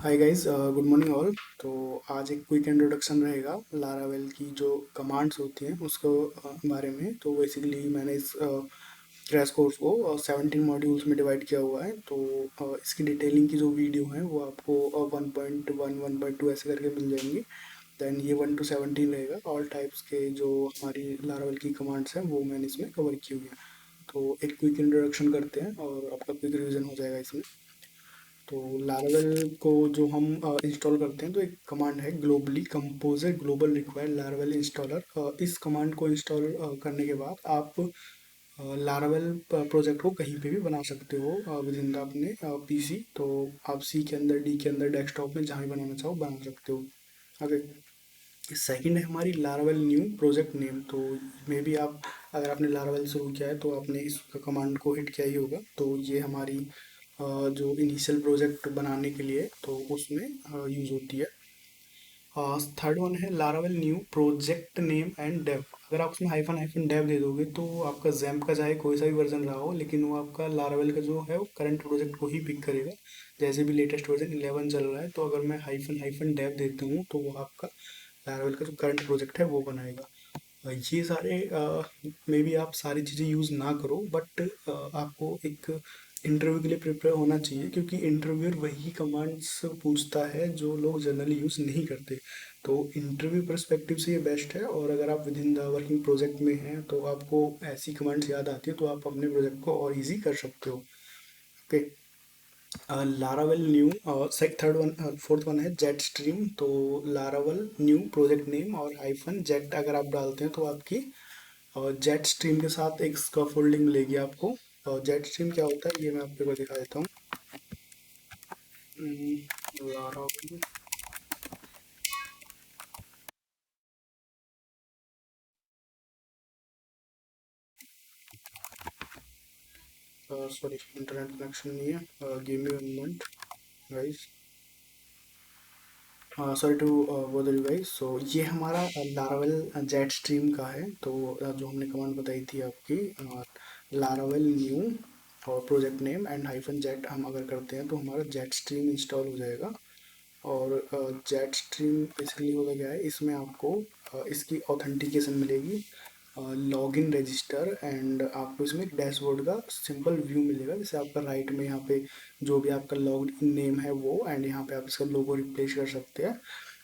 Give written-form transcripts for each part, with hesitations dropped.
Hi guys, good morning all. तो आज एक क्विक इंट्रोडक्शन रहेगा लारावेल की जो कमांड्स होती हैं उसको बारे में। तो बेसिकली मैंने इस क्रैश कोर्स को 17 मॉड्यूल्स में डिवाइड किया हुआ है। तो इसकी डिटेलिंग की जो वीडियो है वो आपको 1.1 1.2 ऐसे करके मिल जाएंगी। देन ये 1 to 17 रहेगा। ऑल टाइप्स के जो हमारी लारावेल की कमांड्स हैं वो मैंने इसमें कवर की हुई है। तो एक क्विक इंट्रोडक्शन करते हैं और आपका क्विक रिवीजन हो जाएगा इसमें। तो लारावेल को जो हम इंस्टॉल करते हैं तो एक कमांड है globally composer global required Laravel installer. इस कमांड को इंस्टॉल करने के बाद आप लारावेल प्रोजेक्ट को कहीं पे भी बना सकते हो विद इन द अपने पीसी। तो आप सी के अंदर, डी के अंदर, डेस्कटॉप में जहाँ भी बनाना चाहो बना सकते हो। ओके। सेकंड है हमारी लारावेल न्यू प्रोजेक्ट नेम। तो मे बी आप, अगर आपने लारावेल शुरू किया है तो आपने इस कमांड को हिट किया ही होगा। तो ये हमारी जो इनिशियल प्रोजेक्ट बनाने के लिए तो उसमें यूज़ होती है। थर्ड वन है Laravel new project name and dev. अगर आप उसमें हाइफन हाइफन डेव दे दोगे तो आपका जैम्प का चाहे कोई सा भी वर्जन रहा हो, लेकिन वो आपका लारावेल का जो है वो करंट प्रोजेक्ट को ही पिक करेगा। जैसे भी लेटेस्ट वर्जन 11 चल रहा है तो अगर मैं हाइफन हाइफन डेव देता हूँ तो वो आपका लारावेल का जो करंट प्रोजेक्ट है वो बनाएगा। ये सारे मे बी आप सारी चीज़ें यूज़ ना करो, बट आपको एक इंटरव्यू के लिए प्रिपेयर होना चाहिए, क्योंकि इंटरव्यूअर वही कमांड्स पूछता है जो लोग जनरली यूज़ नहीं करते। तो इंटरव्यू पर्सपेक्टिव से ये बेस्ट है। और अगर आप with in the working project में हैं तो आपको ऐसी कमांड्स याद आती है तो आप अपने प्रोजेक्ट को और इजी कर सकते हो। Okay. Laravel new, third one, fourth one है जेट स्ट्रीम। तो लारावेल न्यू प्रोजेक्ट नेम और हाइफन जेट अगर आप डालते हैं तो आपकी और जेट स्ट्रीम के साथ एक स्कैफोल्डिंग मिलेगी आपको। और जेट स्ट्रीम क्या होता है ये मैं आपको एक बार दिखा देता हूँ। लारावेल, सॉरी इंटरनेट कनेक्शन नहीं है, give me one minute guys, sorry to bother you guys. So ये हमारा लारावेल जेट स्ट्रीम का है। तो जो हमने कमांड बताई थी आपकी, लारावेल न्यू और project name and hyphen jet हम अगर करते हैं तो हमारा जेट स्ट्रीम इंस्टॉल हो जाएगा। और जेट स्ट्रीम बेसिकली होता क्या है, इसमें आपको इसकी ऑथेंटिकेशन मिलेगी, लॉगिन रजिस्टर, एंड आपको इसमें एक डैशबोर्ड का सिंपल व्यू मिलेगा। जैसे आपका राइट में यहाँ पे जो भी आपका लॉग इन नेम है वो, एंड यहाँ पे आप इसका लोगो रिप्लेस कर सकते हैं।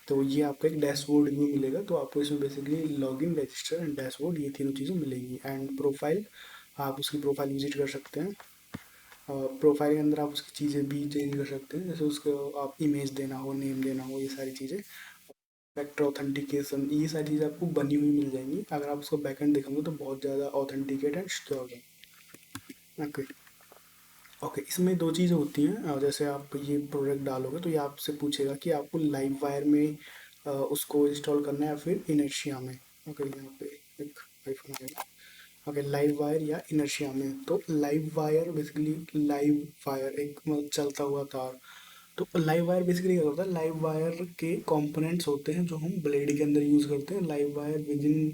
तो ये आपको एक डैशबोर्ड व्यू मिलेगा। तो आपको इसमें basically login register and dashboard ये तीनों चीज़ें मिलेंगी। एंड प्रोफाइल, आप उसकी प्रोफाइल विजिट कर सकते हैं। प्रोफाइल के अंदर आप उसकी चीज़ें भी चेंज कर सकते हैं, जैसे उसको आप इमेज देना हो, नेम देना हो, ये सारी चीज़ें। फैक्टर ऑथेंटिकेशन, ये सारी चीज़ें आपको बनी हुई मिल जाएंगी। अगर आप उसको बैकएंड देखोगे तो बहुत ज़्यादा ऑथेंटिकेट एंड सिक्योर है। ओके। ओके, इसमें दो चीज़ें होती हैं। जैसे आप ये प्रोडक्ट डालोगे तो ये आपसे पूछेगा कि आपको लाइव वायर में उसको इंस्टॉल करना है या फिर इनर्शिया में। ओके, यहाँ पे एक आईफोन आएगा। ओके, लाइव वायर या इनर्शिया में। तो live wire basically, live wire एक मतलब चलता हुआ तार। तो लाइव वायर बेसिकली क्या होता है, लाइव वायर के कंपोनेंट्स होते हैं जो हम ब्लेड के अंदर यूज़ करते हैं। लाइव वायर विद इन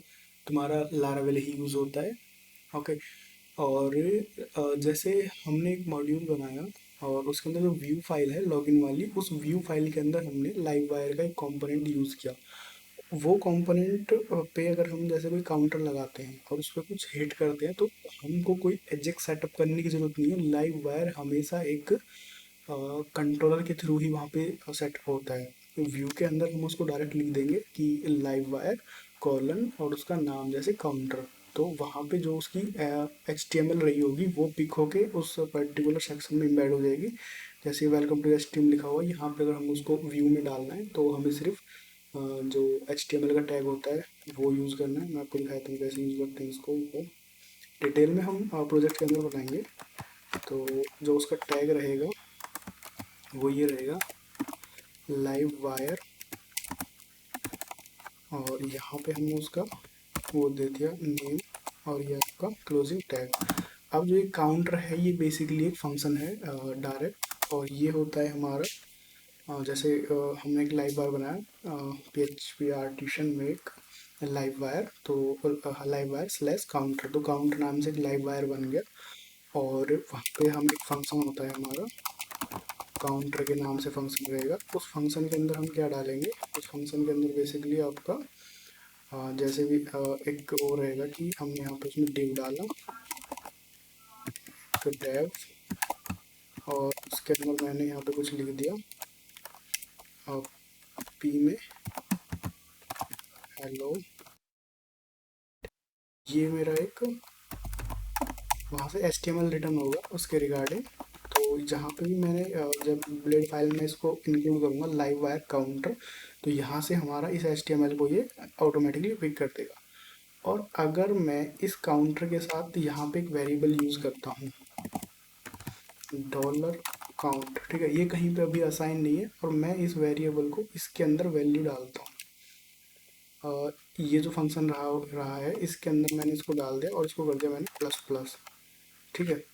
तुम्हारा लारावेल ही यूज़ होता है। ओके। और जैसे हमने एक मॉड्यूल बनाया और उसके अंदर जो व्यू फाइल है लॉगिन वाली, उस व्यू फाइल के अंदर हमने लाइव वायर का एक कंपोनेंट यूज़ किया। वो कंपोनेंट पे अगर हम जैसे कोई काउंटर लगाते हैं और उस पर कुछ हिट करते हैं तो हमको कोई एजेक्ट सेटअप करने की ज़रूरत नहीं है। लाइव वायर हमेशा एक कंट्रोलर के थ्रू ही वहाँ पे सेटअप होता है। व्यू के अंदर हम उसको डायरेक्ट लिख देंगे कि लाइव वायर कॉलन और उसका नाम जैसे काउंटर। तो वहाँ पे जो उसकी HTML रही होगी वो पिक होके उस पर्टिकुलर सेक्शन में एम्बेड हो जाएगी। जैसे वेलकम टू HTML लिखा हुआ है यहाँ पे, अगर हम उसको व्यू में डालना है तो हमें सिर्फ जो HTML का टैग होता है वो यूज़ करना है। मैं आपको दिखाता हूँ कैसे यूज़ करते हैं इसको। डिटेल में हम प्रोजेक्ट के अंदर बताएंगे। तो जो उसका टैग रहेगा वो ये रहेगा, लाइव वायर, और यहाँ पे हमने उसका वो दे दिया नेम, और ये आपका क्लोजिंग टैग। अब जो ये काउंटर है ये बेसिकली एक फंक्शन है डायरेक्ट, और ये होता है हमारा जैसे हमने एक लाइव वायर बनाया, PHP आर्टिशन में एक लाइव वायर। तो लाइव वायर स्लैश काउंटर, तो काउंटर नाम से एक लाइव वायर बन गया। और वहाँ पे हम एक फंक्शन होता है हमारा काउंटर के नाम से फंक्शन रहेगा। उस फंक्शन के अंदर हम क्या डालेंगे, उस फंक्शन के अंदर बेसिकली आपका जैसे भी एक वो रहेगा कि हमने यहाँ पे उसमें div डाला, तो dev, और उसके अंदर मैंने यहाँ पे कुछ लिख दिया p में हेलो। ये मेरा एक वहाँ से HTML रिटर्न होगा उसके रिगार्डिंग। तो जहाँ पे भी मैंने जब ब्लेड फाइल में इसको इंक्लूड करूँगा लाइव वायर काउंटर, तो यहाँ से हमारा इस HTML को ये ऑटोमेटिकली पिक कर देगा। और अगर मैं इस काउंटर के साथ यहाँ पे एक वेरिएबल यूज़ करता हूँ डॉलर काउंट, ठीक है, ये कहीं पे अभी असाइन नहीं है, और मैं इस वेरिएबल को इसके अंदर वैल्यू डालता हूँ। ये जो फंक्शन रहा रहा है इसके अंदर मैंने इसको डाल दिया और इसको कर दिया मैंने प्लस प्लस, ठीक है।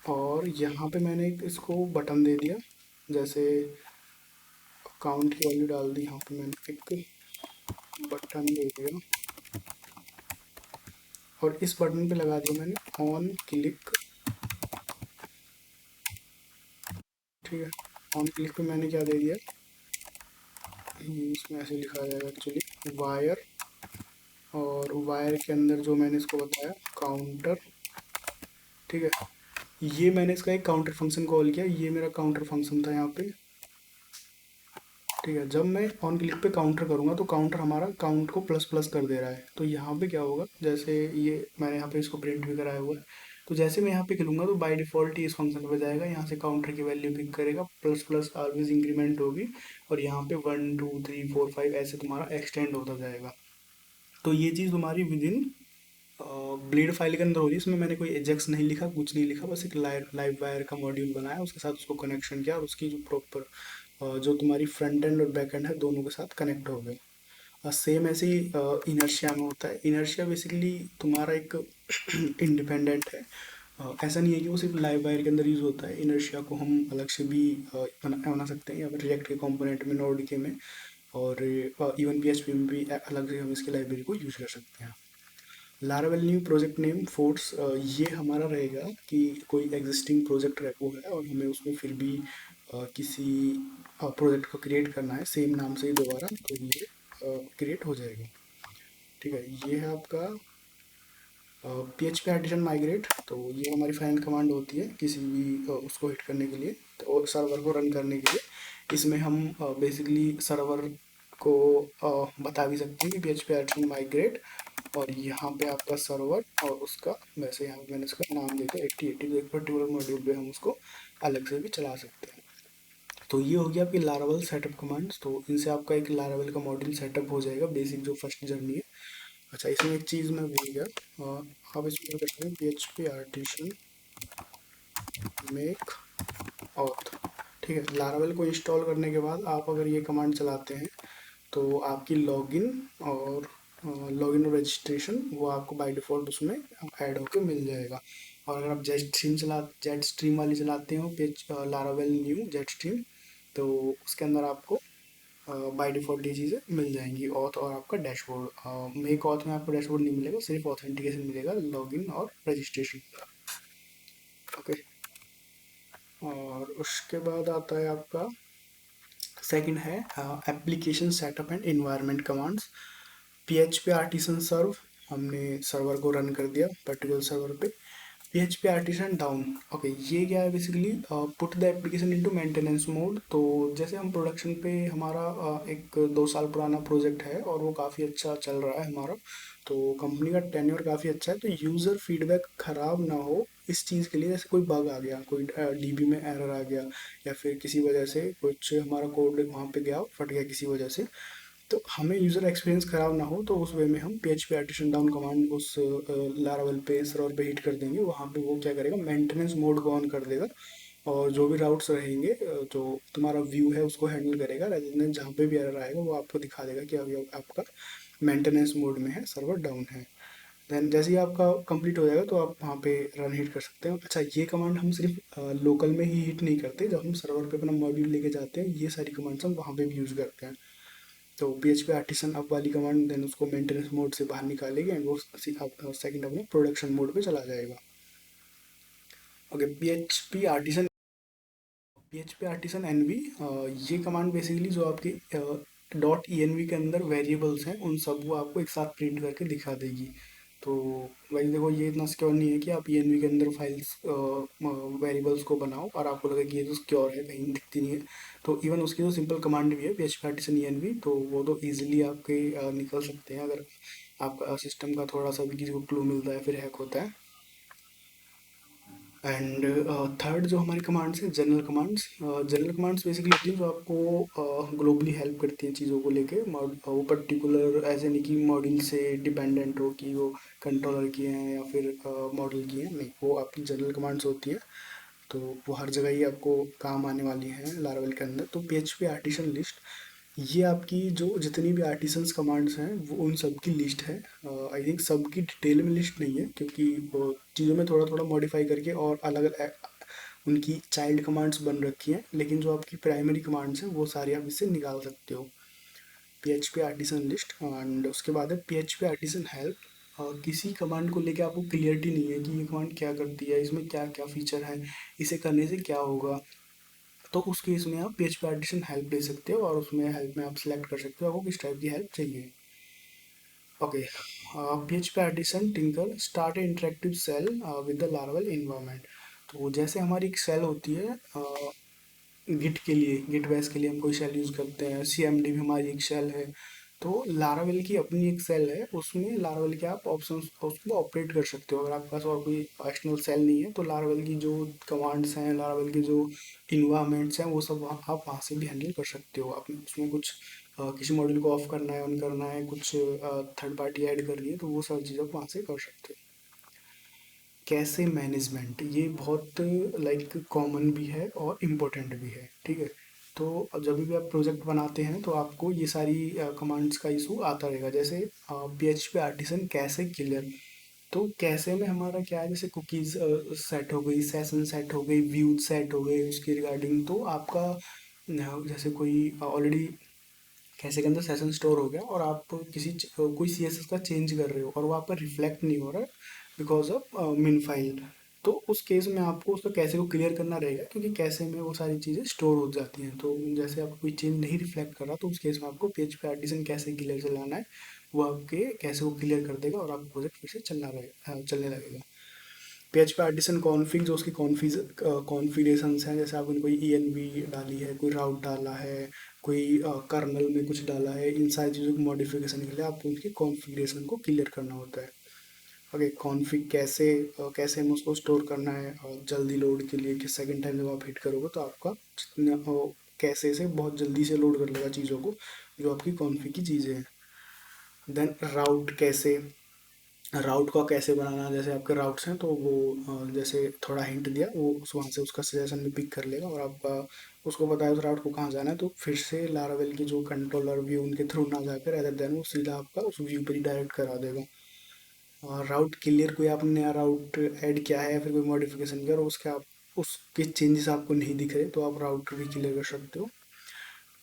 और यहाँ पे मैंने इसको बटन दे दिया, जैसे काउंट की वैल्यू डाल दी, यहाँ पे मैंने एक बटन दे दिया और इस बटन पे लगा दिया मैंने ऑन क्लिक, ठीक है। ऑन क्लिक पे मैंने क्या दे दिया, इसमें ऐसे लिखा जाएगा एक्चुअली वायर, और वायर के अंदर जो मैंने इसको बताया काउंटर, ठीक है। ये मैंने इसका एक काउंटर फंक्शन कॉल किया, ये मेरा काउंटर फंक्शन था यहाँ पे, ठीक है। जब मैं ऑन क्लिक पे काउंटर करूँगा तो काउंटर हमारा काउंट को प्लस प्लस कर दे रहा है। तो यहाँ पे क्या होगा, जैसे ये मैंने यहाँ पे इसको प्रिंट भी कराया हुआ है, तो जैसे मैं यहाँ पे खेलूंगा तो बाय डिफ़ॉल्ट ही इस फंक्शन पे जाएगा, यहाँ से काउंटर की वैल्यू पिक करेगा, प्लस प्लस ऑलवेज इंक्रीमेंट होगी, और यहाँ पे 1 2 3 4 5 ऐसे तुम्हारा एक्सटेंड होता जाएगा। तो ये चीज़ तुम्हारी विद इन ब्लेड फाइल के अंदर हो रही है। इसमें मैंने कोई एजेक्स नहीं लिखा, कुछ नहीं लिखा, बस एक लाइव वायर का मॉड्यूल बनाया, उसके साथ उसको कनेक्शन किया, और उसकी जो प्रॉपर जो तुम्हारी फ्रंट एंड और बैक एंड है दोनों के साथ कनेक्ट हो गए। सेम ऐसे ही इनर्शिया में होता है। इनर्शिया बेसिकली तुम्हारा एक इंडिपेंडेंट है। ऐसा नहीं है कि वो सिर्फ लाइव वायर के अंदर यूज़ होता है। इनर्शिया को हम अलग से भी बना सकते हैं, या फिर रिएक्ट के कंपोनेंट में, नोड के में, और इवन PHP में भी अलग से हम इसकी लाइब्रेरी को यूज़ कर सकते हैं। Laravel new project name force, ये हमारा रहेगा कि कोई एग्जिस्टिंग प्रोजेक्ट वो है और हमें उसमें फिर भी किसी प्रोजेक्ट को क्रिएट करना है सेम नाम से ही दोबारा, तो ये क्रिएट हो जाएगा, ठीक है। ये है आपका PHP आर्टिसन माइग्रेट। तो ये हमारी फाइनल कमांड होती है किसी भी उसको हिट करने के लिए, तो सर्वर को रन करने के लिए। इसमें हम बेसिकली सर्वर को बता भी सकते हैं कि PHP आर्टिसन माइग्रेट, और यहाँ पे आपका सर्वर और उसका, वैसे यहाँ पे मैंने इसका नाम दिया था 8080, तो एक पर्टिकुलर मॉड्यूल पे हम उसको अलग से भी चला सकते हैं। तो ये हो गया आपकी लारावेल सेटअप कमांड्स। तो इनसे आपका एक लारावेल का मॉड्यूल सेटअप हो जाएगा, बेसिक जो फर्स्ट जर्नी है। अच्छा, इसमें एक चीज़ मैं भूल गया, आप इसमें कर सकते हैं PHP आर्टिसन मेक ऑथ, ठीक है। लारावेल को इंस्टॉल करने के बाद आप अगर ये कमांड चलाते हैं तो आपकी लॉगिन और रजिस्ट्रेशन वो आपको बाय डिफ़ॉल्ट उसमें ऐड होकर मिल जाएगा। और अगर आप जेट स्ट्रीम वाली चलाते हो page Laravel new jet stream, तो उसके अंदर आपको बाय डिफ़ॉल्ट ये चीज़ें मिल जाएंगी, ऑथ और आपका डैशबोर्ड। मेक ऑथ में आपको डैशबोर्ड नहीं मिलेगा, सिर्फ ऑथेंटिकेशन मिलेगा, लॉगिन और रजिस्ट्रेशन, ओके। और उसके बाद आता है आपका सेकंड है application setup and environment commands. PHP artisan serve, हमने सर्वर को रन कर दिया पर्टिकुलर सर्वर पे। PHP आर्टिसन डाउन, ओके, ये क्या है basically, put the application into maintenance mode. तो जैसे हम प्रोडक्शन पे हमारा एक 2 साल पुराना प्रोजेक्ट है और वो काफ़ी अच्छा चल रहा है हमारा, तो कंपनी का टेन्योर काफ़ी अच्छा है, तो यूज़र फीडबैक ख़राब ना हो इस चीज़ के लिए, जैसे कोई बग आ गया, कोई DB में एरर आ गया, या फिर किसी वजह से कुछ हमारा कोड वहाँ पे गया फट गया किसी वजह से, तो हमें यूज़र एक्सपीरियंस ख़राब ना हो, तो उस वे में हम PHP आर्टिसन डाउन कमांड उस लारावेल पे सर्वर पे हिट कर देंगे। वहाँ पे वो क्या करेगा, मेंटेनेंस मोड को ऑन कर देगा, और जो भी राउट्स रहेंगे जो तुम्हारा व्यू है उसको हैंडल करेगा, rather than जहाँ पे भी एरर आएगा वो आपको दिखा देगा कि अभी आपका मेंटेनेंस मोड में है, सर्वर डाउन है। देन जैसे ही आपका कंप्लीट हो जाएगा तो आप वहाँ पे रन हिट कर सकते हैं। अच्छा, ये कमांड हम सिर्फ लोकल में ही हिट नहीं करते, जब हम सर्वर पे अपना मॉड्यूल लेके जाते हैं ये सारी कमांड्स हम वहाँ पे भी यूज़ करते हैं। तो PHP आर्टिसन अप वाली कमांड देन उसको मेंटेनेंस मोड से बाहर निकालेगी एंड वो सेकंड अपने प्रोडक्शन मोड पे चला जाएगा, okay. PHP artisan PHP artisan env, ये कमांड बेसिकली जो आपके डॉट ENV के अंदर वेरिएबल्स हैं उन सबको आपको एक साथ प्रिंट करके दिखा देगी। तो वही देखो, ये इतना सिक्योर नहीं है कि आप ENV के अंदर फाइल्स वेरिएबल्स को बनाओ और आपको लगे कि ये तो सिक्योर है, कहीं दिखती नहीं है। तो इवन उसकी जो सिंपल कमांड भी है PHP आर्टिसन ENV, तो वो तो ईजिली आपके निकल सकते हैं अगर आपका सिस्टम का थोड़ा सा भी किसी को क्लू मिलता है फिर हैक होता है। एंड थर्ड जो हमारी कमांड्स हैं, general commands. General commands basically होती हैं जो आपको ग्लोबली हेल्प करती हैं चीज़ों को लेके। वो पर्टिकुलर ऐसे नहीं कि मॉड्यूल से डिपेंडेंट हो कि वो कंट्रोलर की हैं या फिर मॉडल की हैं, नहीं, वो आपकी जनरल कमांड्स होती है। तो वो हर जगह ही आपको काम आने वाली हैं लारावेल के अंदर। तो PHP आर्टिसन लिस्ट, ये आपकी जो जितनी भी आर्टिसंस कमांड्स हैं वो उन सब की लिस्ट है। आई थिंक सबकी डिटेल में लिस्ट नहीं है, क्योंकि वो चीज़ों में थोड़ा थोड़ा मॉडिफाई करके और अलग अलग उनकी चाइल्ड कमांड्स बन रखी हैं, लेकिन जो आपकी प्राइमरी कमांड्स हैं वो सारी आप इससे निकाल सकते हो। PHP आर्टिसन लिस्ट, एंड उसके बाद है PHP आर्टिसन हेल्प। किसी कमांड को लेके आपको क्लियरिटी नहीं है कि ये कमांड क्या करती है, इसमें क्या क्या फीचर है, इसे करने से क्या होगा, तो उस केस में आप PHP आर्टिसन हेल्प ले सकते हो और उसमें हेल्प में आप सिलेक्ट कर सकते हो आपको किस टाइप की हेल्प चाहिए। Okay, PHP artisan tinker start a interactive shell with the Laravel environment. तो जैसे हमारी एक सेल होती है गिट के लिए, गिट बेस के लिए हम कोई शेल यूज़ करते हैं, CMD भी हमारी एक शेल है। तो लारावेल की अपनी एक सेल है, उसमें लारावेल के आप ऑप्शन उसको ऑपरेट कर सकते हो। अगर आपके पास और कोई एक्सटर्नल सेल नहीं है तो लारावेल की जो कमांड्स हैं, लारावेल के जो इन्वायरमेंट्स हैं, वो सब आप वहाँ से भी हैंडल कर सकते हो। आप उसमें कुछ किसी मॉड्यूल को ऑफ करना है, ऑन करना है, कुछ थर्ड पार्टी ऐड करनी है, तो वो सारी चीज़ आप वहाँ से कर सकते हो। कैसे मैनेजमेंट, ये बहुत लाइक कॉमन भी है और इम्पोर्टेंट भी है, ठीक है। तो जब भी आप प्रोजेक्ट बनाते हैं तो आपको ये सारी कमांड्स का इशू आता रहेगा। जैसे PHP आर्टिसन कैसे क्लियर, तो कैसे में हमारा क्या है, जैसे कुकीज़ सेट हो गई, सेशन सेट हो गई, व्यूज सेट हो गए उसके रिगार्डिंग, तो आपका जैसे कोई ऑलरेडी कैसे के अंदर सेशन स्टोर हो गया और आप कोई CSS का चेंज कर रहे हो और वो आपका रिफ्लेक्ट नहीं हो रहा है बिकॉज ऑफ मिन फाइल, तो उस केस में आपको उसका कैसे को क्लियर करना रहेगा, क्योंकि कैसे में वो सारी चीज़ें स्टोर हो जाती हैं। तो जैसे आपको कोई चेंज नहीं रिफ्लेक्ट कर रहा तो उस केस में आपको PHP आर्टिसन कैसे क्लियर चलाना है, वो आपके कैसे को क्लियर कर देगा और आपका प्रोजेक्ट फिर से चलने लगेगा। PHP आर्टिसन कॉन्फ़िग, जो उसकी कॉन्फ़िगरेशंस हैं, जैसे आपने कोई ENV डाली है, कोई राउट डाला है, कोई कर्नल में कुछ डाला है, इन सारी चीज़ों की मॉडिफिकेशन के लिए आपको उनकी कॉन्फ़िगरेशन को क्लियर करना होता है। ओके, कॉन्फ़िग कैसे हमें उसको स्टोर करना है और जल्दी लोड के लिए कि सेकंड टाइम जब आप हिट करोगे तो आपका कैसे से बहुत जल्दी से लोड कर लेगा चीज़ों को, जो आपकी कॉन्फ़िग की चीज़ें हैं। देन राउट का कैसे बनाना, जैसे आपके राउट्स हैं तो वो जैसे थोड़ा हिंट दिया, वो वहाँ से उसका सजेशन भी पिक कर लेगा और आपका उसको पता है उस राउट को कहाँ जाना है, तो फिर से लारावेल की जो कंट्रोलर व्यू उनके थ्रू ना जाकर अदर देन वो सीधा आपका उस व्यू पर ही डायरेक्ट करा देगा। और राउट क्लियर, कोई आपने नया राउट ऐड किया है या फिर कोई मॉडिफिकेशन किया और उसके आप उसके चेंजेस आपको नहीं दिख रहे तो आप राउट भी क्लियर कर सकते हो।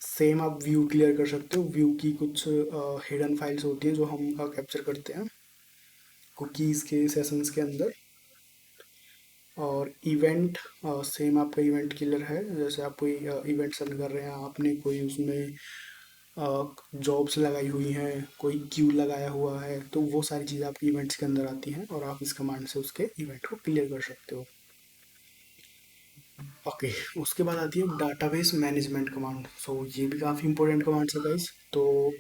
सेम आप व्यू क्लियर कर सकते हो, व्यू की कुछ हिडन फाइल्स होती हैं जो हम कैप्चर करते हैं कुकीज़ के सेशंस के अंदर। और इवेंट, सेम आपका इवेंट किलर है, जैसे आप कोई इवेंट रन कर रहे हैं, आपने कोई उसमें जॉब्स लगाई हुई हैं, कोई क्यू लगाया हुआ है, तो वो सारी चीज़ें आपकी इवेंट्स के अंदर आती हैं और आप इस कमांड से उसके इवेंट को क्लियर कर सकते हो। ओके, उसके बाद आती है डाटाबेस मैनेजमेंट कमांड। सो ये भी काफ़ी इंपॉर्टेंट कमांड है गाइस। तो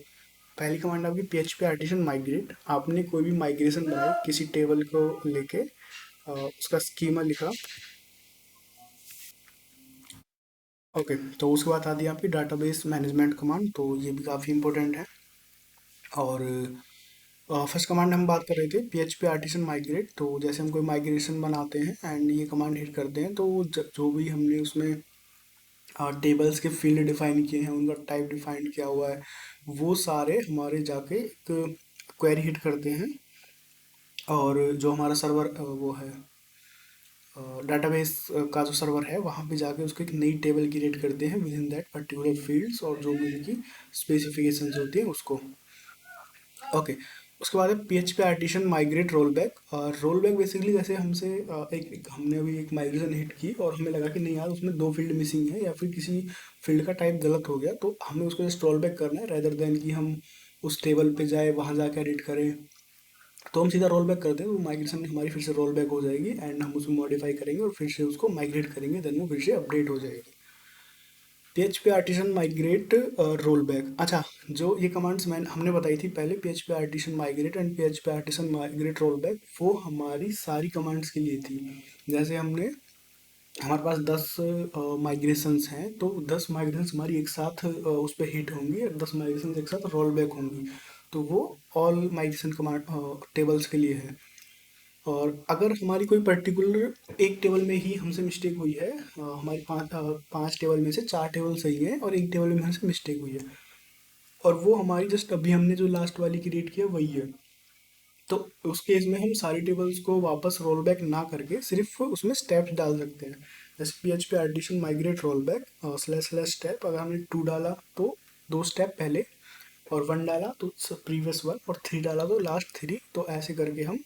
पहली कमांड आपकी PHP आर्टिसन माइग्रेट। आपने कोई भी माइग्रेशन बनाई किसी टेबल को लेके, उसका स्कीमा लिखा। ओके, तो उसके बाद आती है आपकी डाटाबेस मैनेजमेंट कमांड, तो ये भी काफ़ी इंपॉर्टेंट है। और फर्स्ट कमांड हम बात कर रहे थे PHP आर्टिसन माइग्रेट। तो जैसे हम कोई माइग्रेशन बनाते हैं एंड ये कमांड हिट करते हैं तो जो भी हमने उसमें टेबल्स के फील्ड डिफाइन किए हैं, उनका टाइप डिफाइन किया हुआ है, वो सारे हमारे जाके एक क्वेरी हिट करते हैं। और जो हमारा सर्वर वो है डाटाबेस का जो सर्वर है वहाँ पे जाके उसको एक नई टेबल क्रिएट करते हैं with in that particular fields और जो भी उनकी स्पेसिफिकेशंस होती हैं उसको। ओके, उसके बाद है PHP artisan migrate roll back. Roll back basically जैसे हमसे हमने अभी एक माइग्रेशन हिट की और हमें लगा कि नहीं यार उसमें दो फील्ड मिसिंग है या फिर किसी फील्ड का टाइप गलत हो गया, तो हमें उसको जस्ट रोल बैक करना है रेदर देन कि हम उस टेबल पे जाए वहाँ जाके एडिट करें। तो हम सीधा रोल बैक करते हैं तो माइग्रेशन हमारी फिर से रोल बैक हो जाएगी एंड हम उसको मॉडिफाई करेंगे और फिर से उसको माइग्रेट करेंगे, देन वो फिर से अपडेट हो जाएगी। PHP artisan migrate roll back. अच्छा, जो ये कमांड्स मैंने हमने बताई थी पहले, PHP artisan migrate and PHP artisan migrate roll back, वो हमारी सारी कमांड्स के लिए थी। जैसे हमने हमारे पास 10 माइग्रेशंस हैं तो 10 माइग्रेशंस हमारी एक साथ उस पर हिट होंगी और 10 माइग्रेशंस एक साथ रोल बैक होंगी। तो वो ऑल माइग्रेशन कमांड टेबल्स के लिए है। और अगर हमारी कोई पर्टिकुलर एक टेबल में ही हमसे मिस्टेक हुई है, हमारी पांच टेबल में से चार टेबल सही है और एक टेबल में हमसे मिस्टेक हुई है, और वो हमारी जस्ट अभी हमने जो लास्ट वाली क्रिएट किया वही है, तो उस केस में हम सारी टेबल्स को वापस रोल बैक ना करके सिर्फ उसमें स्टेप्स डाल सकते हैं। जैसे PHP artisan migrate roll back slash slash step, अगर हमने 2 डाला तो 2 स्टेप पहले, और 1 डाला तो प्रीवियस 1, और 3 डाला तो लास्ट 3, तो ऐसे करके हम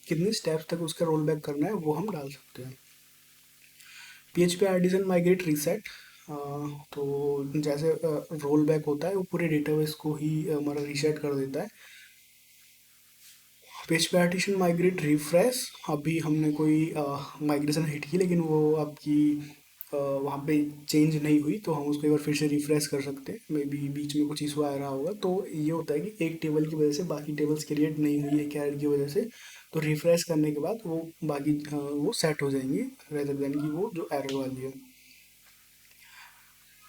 कितने स्टेप्स तक उसका रोल बैक करना है वो हम डाल सकते हैं। PHP आर्टिसन माइग्रेट रीसेट, तो जैसे रोल बैक होता है वो पूरे डेटाबेस को ही हमारा रीसेट कर देता है। पेज पे आर्टिशन माइग्रेट रिफ्रेश, अभी हमने कोई माइग्रेशन हिट की लेकिन वो आपकी वहाँ पे चेंज नहीं हुई, तो हम उसको एक बार फिर से रिफ्रेश कर सकते हैं, मे बी बीच में कुछ इशू आ रहा होगा। तो ये होता है कि एक टेबल की वजह से बाकी टेबल्स क्रिएट नहीं हुई है कैरेट की वजह से, तो रिफ्रेश करने के बाद वो बाकी वो सेट हो जाएंगी रेदर देन कि वो जो एरर वाली है।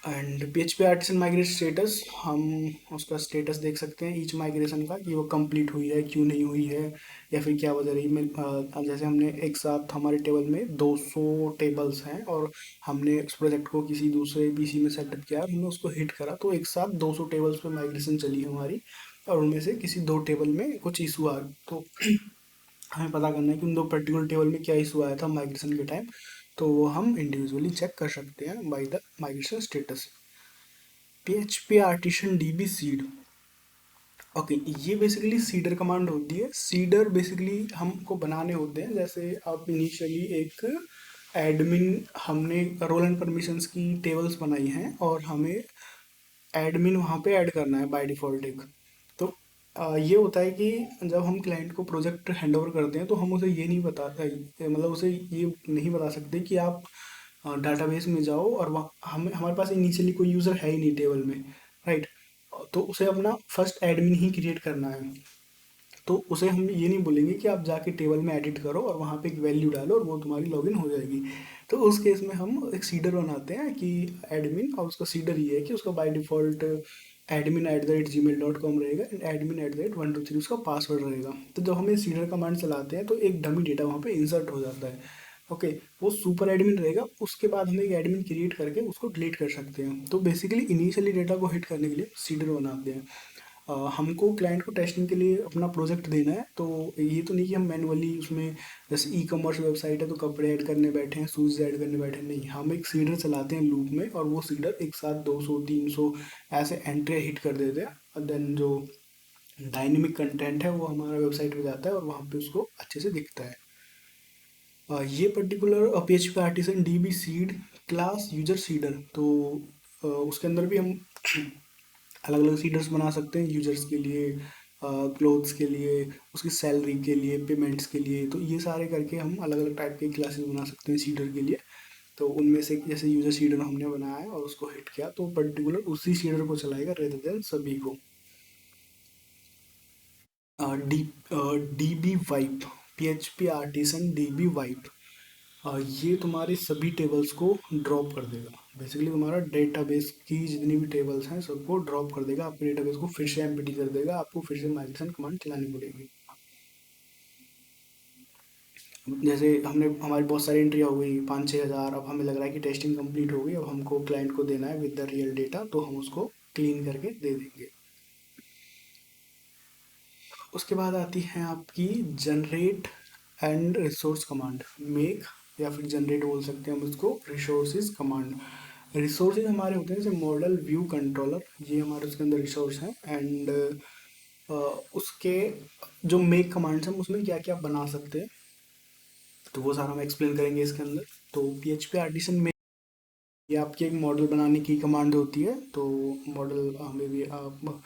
And PHP artisan migrate status, हम उसका स्टेटस देख सकते हैं ईच माइग्रेशन का कि वो कंप्लीट हुई है क्यों नहीं हुई है, या फिर क्या वजह रही। जैसे हमने एक साथ हमारे टेबल में 200 टेबल्स हैं और हमने उस प्रोजेक्ट को किसी दूसरे PC में सेटअप किया और हमने उसको हिट करा, तो एक साथ 200 टेबल्स पे माइग्रेशन चली हमारी, और उनमें से किसी दो टेबल में कुछ इशू आ, तो हमें पता करना है कि उन दो पर्टिकुलर टेबल में क्या इशू आया था माइग्रेशन के टाइम, तो वो हम इंडिविजुअली चेक कर सकते हैं by the migration status. PHP artisan DB seed, okay, ये बेसिकली सीडर कमांड होती है। सीडर बेसिकली हमको बनाने होते हैं, जैसे आप इनिशियली एक एडमिन, हमने रोल एंड परमिशंस की टेबल्स बनाई हैं और हमें एडमिन वहाँ पे ऐड करना है बाय डिफ़ॉल्ट एक। तो ये होता है कि जब हम क्लाइंट को प्रोजेक्ट हैंड ओवर करते हैं तो हम उसे ये नहीं मतलब उसे ये नहीं बता सकते कि आप डाटाबेस में जाओ और वहाँ हम हमारे पास इनिशियली कोई यूज़र है ही नहीं टेबल में, राइट। तो उसे अपना फर्स्ट एडमिन ही क्रिएट करना है। तो उसे हम ये नहीं बोलेंगे कि आप जाके टेबल में एडिट करो और वहाँ पे एक वैल्यू डालो और वो तुम्हारी लॉगिन हो जाएगी। तो उस केस में हम एक सीडर बनाते हैं कि एडमिन, और उसका सीडर ये है कि उसका बाय डिफ़ॉल्ट admin@gmail.com रहेगा एंड admin@123 उसका पासवर्ड रहेगा। तो जब हम ये सीडर कमांड चलाते हैं तो एक डमी डेटा वहाँ पे इंसर्ट हो जाता है। ओके, वो सुपर एडमिन रहेगा, उसके बाद हम एक एडमिन क्रिएट करके उसको डिलीट कर सकते हैं। तो बेसिकली इनिशियली डेटा को हिट करने के लिए सीडर बनाते हैं। हमको क्लाइंट को टेस्टिंग के लिए अपना प्रोजेक्ट देना है, तो ये तो नहीं कि हम मैनुअली उसमें, जैसे ई-कॉमर्स वेबसाइट है तो कपड़े ऐड करने बैठे हैं, शूज़ ऐड करने बैठे हैं, नहीं, हम एक सीडर चलाते हैं लूप में और वो सीडर एक साथ 200 300 ऐसे एंट्री हिट कर देते हैं, और देन जो डायनेमिक कंटेंट है वो हमारा वेबसाइट पे जाता है और वहाँ पे उसको अच्छे से दिखता है। ये particular PHP artisan DB seed class user cedar, तो उसके अंदर भी हम अलग अलग सीडर्स बना सकते हैं यूजर्स के लिए, क्लोथ्स के लिए, उसकी सैलरी के लिए, पेमेंट्स के लिए, तो ये सारे करके हम अलग अलग टाइप के क्लासेस बना सकते हैं सीडर के लिए। तो उनमें से जैसे यूजर सीडर हमने बनाया है और उसको हिट किया तो पर्टिकुलर उसी सीडर को चलाएगा रेदर देन सभी को। D DB wipe, PHP artisan DB wipe, ये तुम्हारी सभी टेबल्स को ड्रॉप कर देगा। बेसिकली तुम्हारा डेटाबेस की जितनी भी टेबल्स हैं सबको ड्रॉप कर देगा, आपके डेटाबेस को फिर से एम्प्टी कर देगा, आपको फिर से माइग्रेशन कमांड चलानी पड़ेगी। जैसे हमने हमारी बहुत सारी एंट्री हो गई 5-6 हज़ार, अब हमें लग रहा है कि टेस्टिंग कंप्लीट हो गई, अब हमको क्लाइंट को देना है विद द रियल डेटा, तो हम उसको क्लीन करके दे देंगे। उसके बाद आती है आपकी generate and resource command, make या फिर जनरेट बोल सकते हैं हम उसको, रिसोर्सेज कमांड। रिसोर्सेज हमारे होते हैं जैसे मॉडल व्यू कंट्रोलर, ये हमारे उसके अंदर रिसोर्स हैं, एंड उसके जो मेक कमांड्स हैं उसमें क्या क्या बना सकते हैं, तो वो सारा हम एक्सप्लेन करेंगे इसके अंदर। तो PHP आर्टिसन में ये आपकी एक मॉडल बनाने की कमांड होती है। तो मॉडल हमें भी आप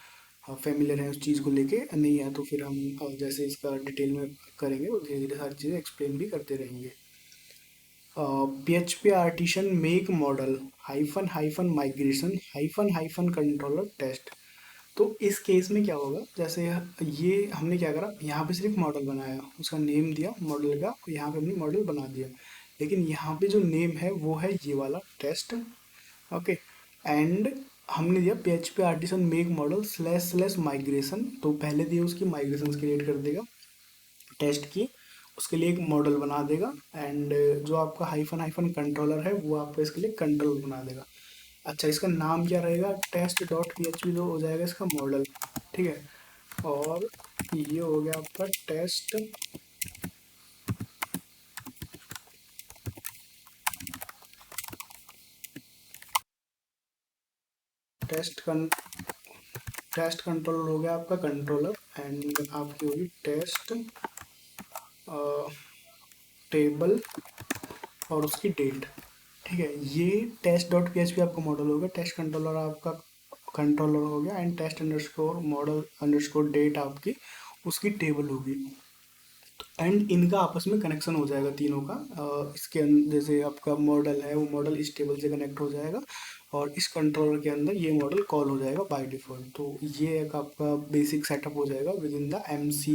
फेमिलियर हैं उस चीज़ को लेके, नहीं है तो फिर हम जैसे इसका डिटेल में करेंगे तो धीरे धीरे सारी चीज़ें एक्सप्लेन भी करते रहेंगे। PHP artisan make model hyphen hyphen migration hyphen hyphen controller test. तो इस केस में क्या होगा, जैसे ये हमने क्या करा, यहाँ पे सिर्फ मॉडल बनाया, उसका नेम दिया मॉडल का, यहाँ पे हमने मॉडल बना दिया, लेकिन यहाँ पे जो नेम है वो है ये वाला टेस्ट। ओके। एंड हमने दिया PHP artisan make model slash slash migration, तो पहले दिए उसकी माइग्रेशन क्रिएट कर देगा टेस्ट की, उसके लिए एक मॉडल बना देगा। एंड जो आपका हाइफन हाइफन कंट्रोलर है वो आपका इसके लिए कंट्रोलर बना देगा। अच्छा, इसका नाम क्या रहेगा, टेस्ट डॉट PHP जो हो जाएगा इसका मॉडल। ठीक है। और ये हो गया आपका टेस्ट, टेस्ट कं, टेस्ट कंट्रोलर हो गया आपका कंट्रोलर। एंड आपकी होगी टेस्ट टेबल और उसकी डेट। ठीक है, ये टेस्ट डॉट PHP आपका मॉडल हो गया, टेस्ट कंट्रोलर आपका कंट्रोलर हो गया, and test underscore model underscore date आपकी उसकी टेबल होगी। एंड इनका आपस में कनेक्शन हो जाएगा तीनों का। इसके अंदर जैसे आपका मॉडल है वो मॉडल इस टेबल से कनेक्ट हो जाएगा, और इस कंट्रोलर के अंदर ये मॉडल कॉल हो जाएगा बाय डिफ़ॉल्ट। तो ये एक आपका बेसिक सेटअप हो जाएगा within the MC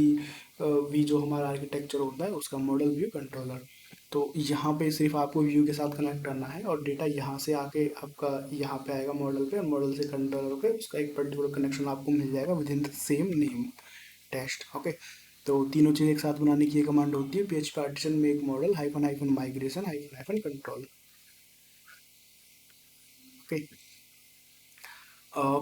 V जो हमारा आर्किटेक्चर होता है उसका मॉडल व्यू कंट्रोलर। तो यहाँ पे सिर्फ आपको व्यू के साथ कनेक्ट करना है, और डेटा यहाँ से आके आपका यहाँ पे आएगा मॉडल पे, और मॉडल से कंट्रोलर पे उसका एक पर्टिकुलर कनेक्शन आपको मिल जाएगा within the same name test. Okay. तो तीनों चीज़ एक साथ बनाने की ये कमांड होती है PHP partition make model hyphen hyphen migration hyphen hyphen control. Okay.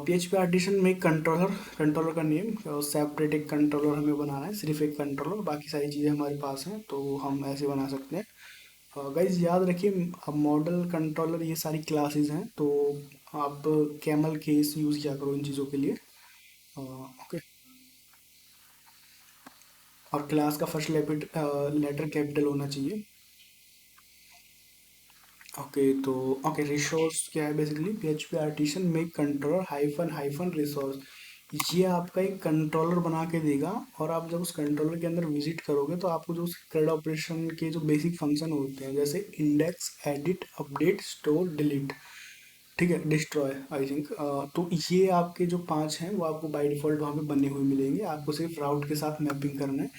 PHP partition make controller, controller का नेम सेपरेट एक कंट्रोलर हमें बनाना है, सिर्फ एक कंट्रोलर, बाकी सारी चीज़ें हमारे पास हैं तो हम ऐसे बना सकते हैं। गाइज याद रखिए, अब मॉडल कंट्रोलर ये सारी क्लासेस हैं, तो आप कैमल केस यूज़ किया करो इन चीज़ों के लिए। ओके। और क्लास का फर्स्ट लेटर कैपिटल होना चाहिए। ओके। तो ओके, रिसोर्स क्या है basically, PHP artisan make controller hyphen hyphen resource, ये आपका एक कंट्रोलर बना के देगा। और आप जब उस कंट्रोलर के अंदर विजिट करोगे तो आपको जो CRUD ऑपरेशन के जो बेसिक फंक्शन होते हैं जैसे index edit update store delete, ठीक है, डिस्ट्रॉय आई थिंक, तो ये आपके जो पांच हैं वो आपको बाय डिफॉल्ट वहाँ पे बने हुए मिलेंगे, आपको सिर्फ राउट के साथ मैपिंग करना है।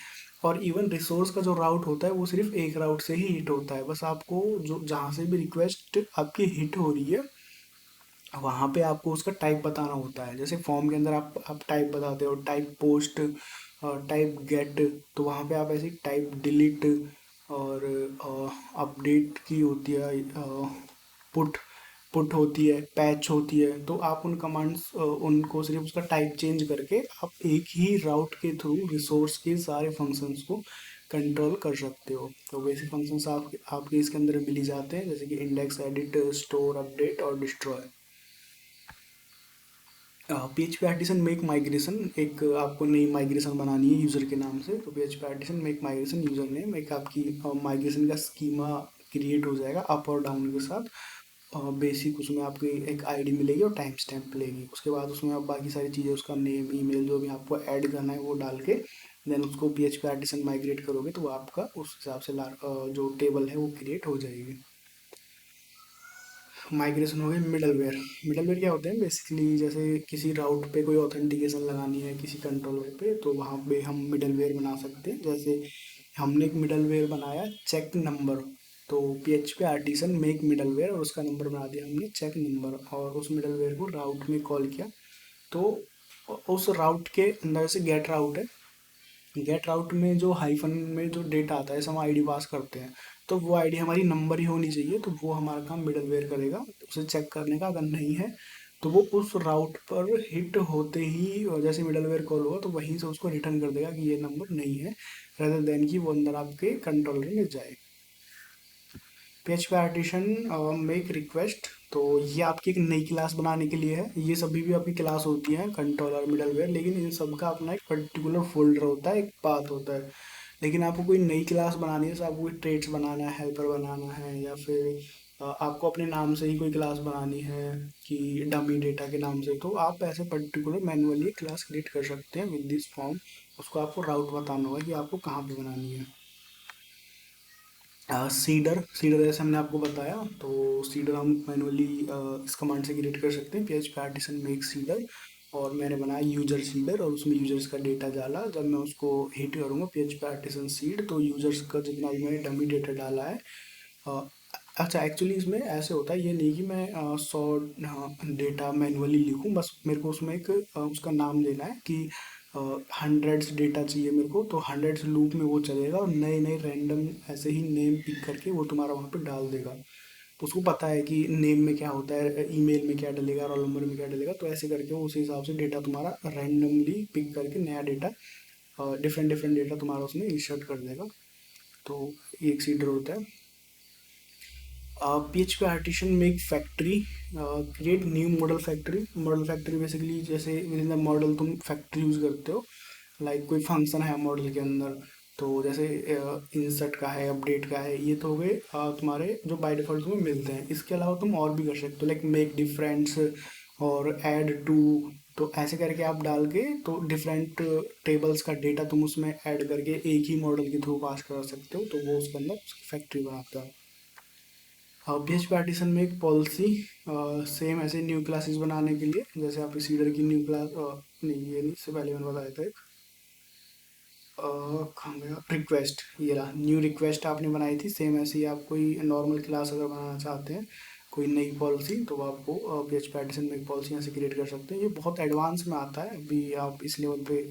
और इवन रिसोर्स का जो राउट होता है वो सिर्फ एक राउट से ही हिट होता है, बस आपको जो जहाँ से भी रिक्वेस्ट आपकी हिट हो रही है वहाँ पे आपको उसका टाइप बताना होता है। जैसे फॉर्म के अंदर आप टाइप बताते हो, टाइप पोस्ट, टाइप गेट, तो वहाँ पे आप ऐसे टाइप डिलीट, और अपडेट की होती है, पुट पुट होती है, पैच होती है, तो आप उन कमांड्स उनको सिर्फ उसका टाइप चेंज करके आप एक ही राउट के थ्रू रिसोर्स के सारे फंक्शंस को कंट्रोल कर सकते हो। तो बेसिक फंक्शंस आपके इसके अंदर मिल ही जाते हैं, जैसे कि इंडेक्स एडिट स्टोर अपडेट और destroy. PHP artisan make migration, एक आपको नई माइग्रेशन बनानी है यूज़र के नाम से, तो PHP artisan make migration user name, एक आपकी माइग्रेशन का स्कीमा क्रिएट हो जाएगा अप और डाउन के साथ। बेसिक उसमें आपकी एक आईडी मिलेगी और टाइम स्टैम्प मिलेगी, उसके बाद उसमें आप बाकी सारी चीज़ें उसका नेम ईमेल जो भी आपको ऐड करना है वो डाल के देन उसको PHP आर्टिसन माइग्रेट करोगे तो वो आपका उस हिसाब से जो टेबल है वो क्रिएट हो जाएगी। माइग्रेशन हो गई मिडलवेयर। मिडलवेयर क्या होते हैं बेसिकली, जैसे किसी राउट पे कोई ऑथेंटिकेशन लगानी है किसी कंट्रोलर पे, तो वहाँ पे हम मिडलवेयर बना सकते हैं। जैसे हमने एक मिडलवेयर बनाया चेक नंबर, तो PHP आर्टिसन मेक मिडलवेयर और उसका नंबर बना दिया हमने चेक नंबर, और उस मिडलवेयर को राउट में कॉल किया। तो उस राउट के अंदर से गेट राउट है, गेट राउट में जो हाइफन में जो डेटा आता है जैसे हम आईडी पास करते हैं, तो वो आईडी हमारी नंबर ही होनी चाहिए, तो वो हमारा काम मिडलवेयर करेगा उसे चेक करने का, अगर नहीं है तो वो उस राउट पर हिट होते ही जैसे मिडलवेयर कॉल होगा तो वहीं से उसको रिटर्न कर देगा कि ये नंबर नहीं है, rather देन कि वो अंदर आपके कंट्रोलर में जाए। PHP आर्टिशन मेक रिक्वेस्ट, तो ये आपकी एक नई क्लास बनाने के लिए है। ये सभी भी आपकी क्लास होती है कंट्रोलर मिडलवेयर, लेकिन इन सब का अपना एक पर्टिकुलर फोल्डर होता है, एक पाथ होता है। लेकिन आपको कोई नई क्लास बनानी है, जैसे आपको कोई ट्रेड्स बनाना है, हेल्पर बनाना है, या फिर आपको अपने नाम से ही कोई क्लास बनानी है कि डमी डेटा के नाम से, तो आप ऐसे पर्टिकुलर मैनुअली क्लास क्रिएट कर सकते हैं विद दिस फॉर्म। उसको आपको राउट बताना होगा कि आपको कहाँ पे बनानी है। सीडर सीडर जैसे हमने आपको बताया, तो सीडर हम मैनुअली इस कमांड से क्रिएट कर सकते हैं, php आर्टिसन मेक सीडर। और मैंने बनाया यूजर सीडर और उसमें यूजर्स का डेटा डाला। जब मैं उसको हिट करूँगा php आर्टिसन सीड, तो यूजर्स का जितना भी मैंने डमी डेटा डाला है। अ, अच्छा, एक्चुअली इसमें ऐसे होता है, ये नहीं कि मैं 100 डेटा मैनुअली लिखूं, बस मेरे को उसमें एक उसका नाम देना है कि हंड्रेड्स डेटा चाहिए मेरे को, तो हंड्रेड्स लूप में वो चलेगा और नए नए रैंडम ऐसे ही नेम पिक करके वो तुम्हारा वहाँ पे डाल देगा। तो उसको पता है कि नेम में क्या होता है, ईमेल में क्या डलेगा, रोल नंबर में क्या डलेगा, तो ऐसे करके वो उसी हिसाब से डेटा तुम्हारा रैंडमली पिक करके नया डेटा, डिफरेंट डिफरेंट डेटा तुम्हारा उसमें इंसर्ट कर देगा। तो ये एक सीडर होता है। PHP artisan make factory, create new model factory. Model factory basically जैसे विद इन द मॉडल तुम फैक्ट्री यूज करते हो, लाइक कोई फंक्शन है मॉडल के अंदर, तो जैसे इंसर्ट का है, अपडेट का है, ये तो हो गए तुम्हारे जो बाय डिफॉल्ट तुम्हें मिलते हैं। इसके अलावा तुम और भी कर सकते हो, लाइक मेक डिफरेंस और ऐड टू। तो ऐसे करके आप डाल के तो डिफरेंट टेबल्स का डेटा तुम उसमें ऐड करके एक ही मॉडल के थ्रू पास कर सकते हो, तो वो उसके अंदर उसकी फैक्ट्री बनाता है। PHP पार्टीशन में एक पॉलिसी, सेम ऐसे न्यू क्लासेस बनाने के लिए, जैसे आप सीडर की न्यू क्लास, नहीं ये नहीं, इससे पहले मैंने बताया था एक, कहाँ गया, रिक्वेस्ट, ये रहा न्यू रिक्वेस्ट आपने बनाई थी, सेम ऐसे ही आप कोई नॉर्मल क्लास अगर बनाना चाहते हैं, कोई नई पॉलिसी, तो आपको PHP पार्टीशन में एक पॉलिसी यहाँ से क्रिएट कर सकते हैं। ये बहुत एडवांस में आता है, अभी आप इस लेवल पे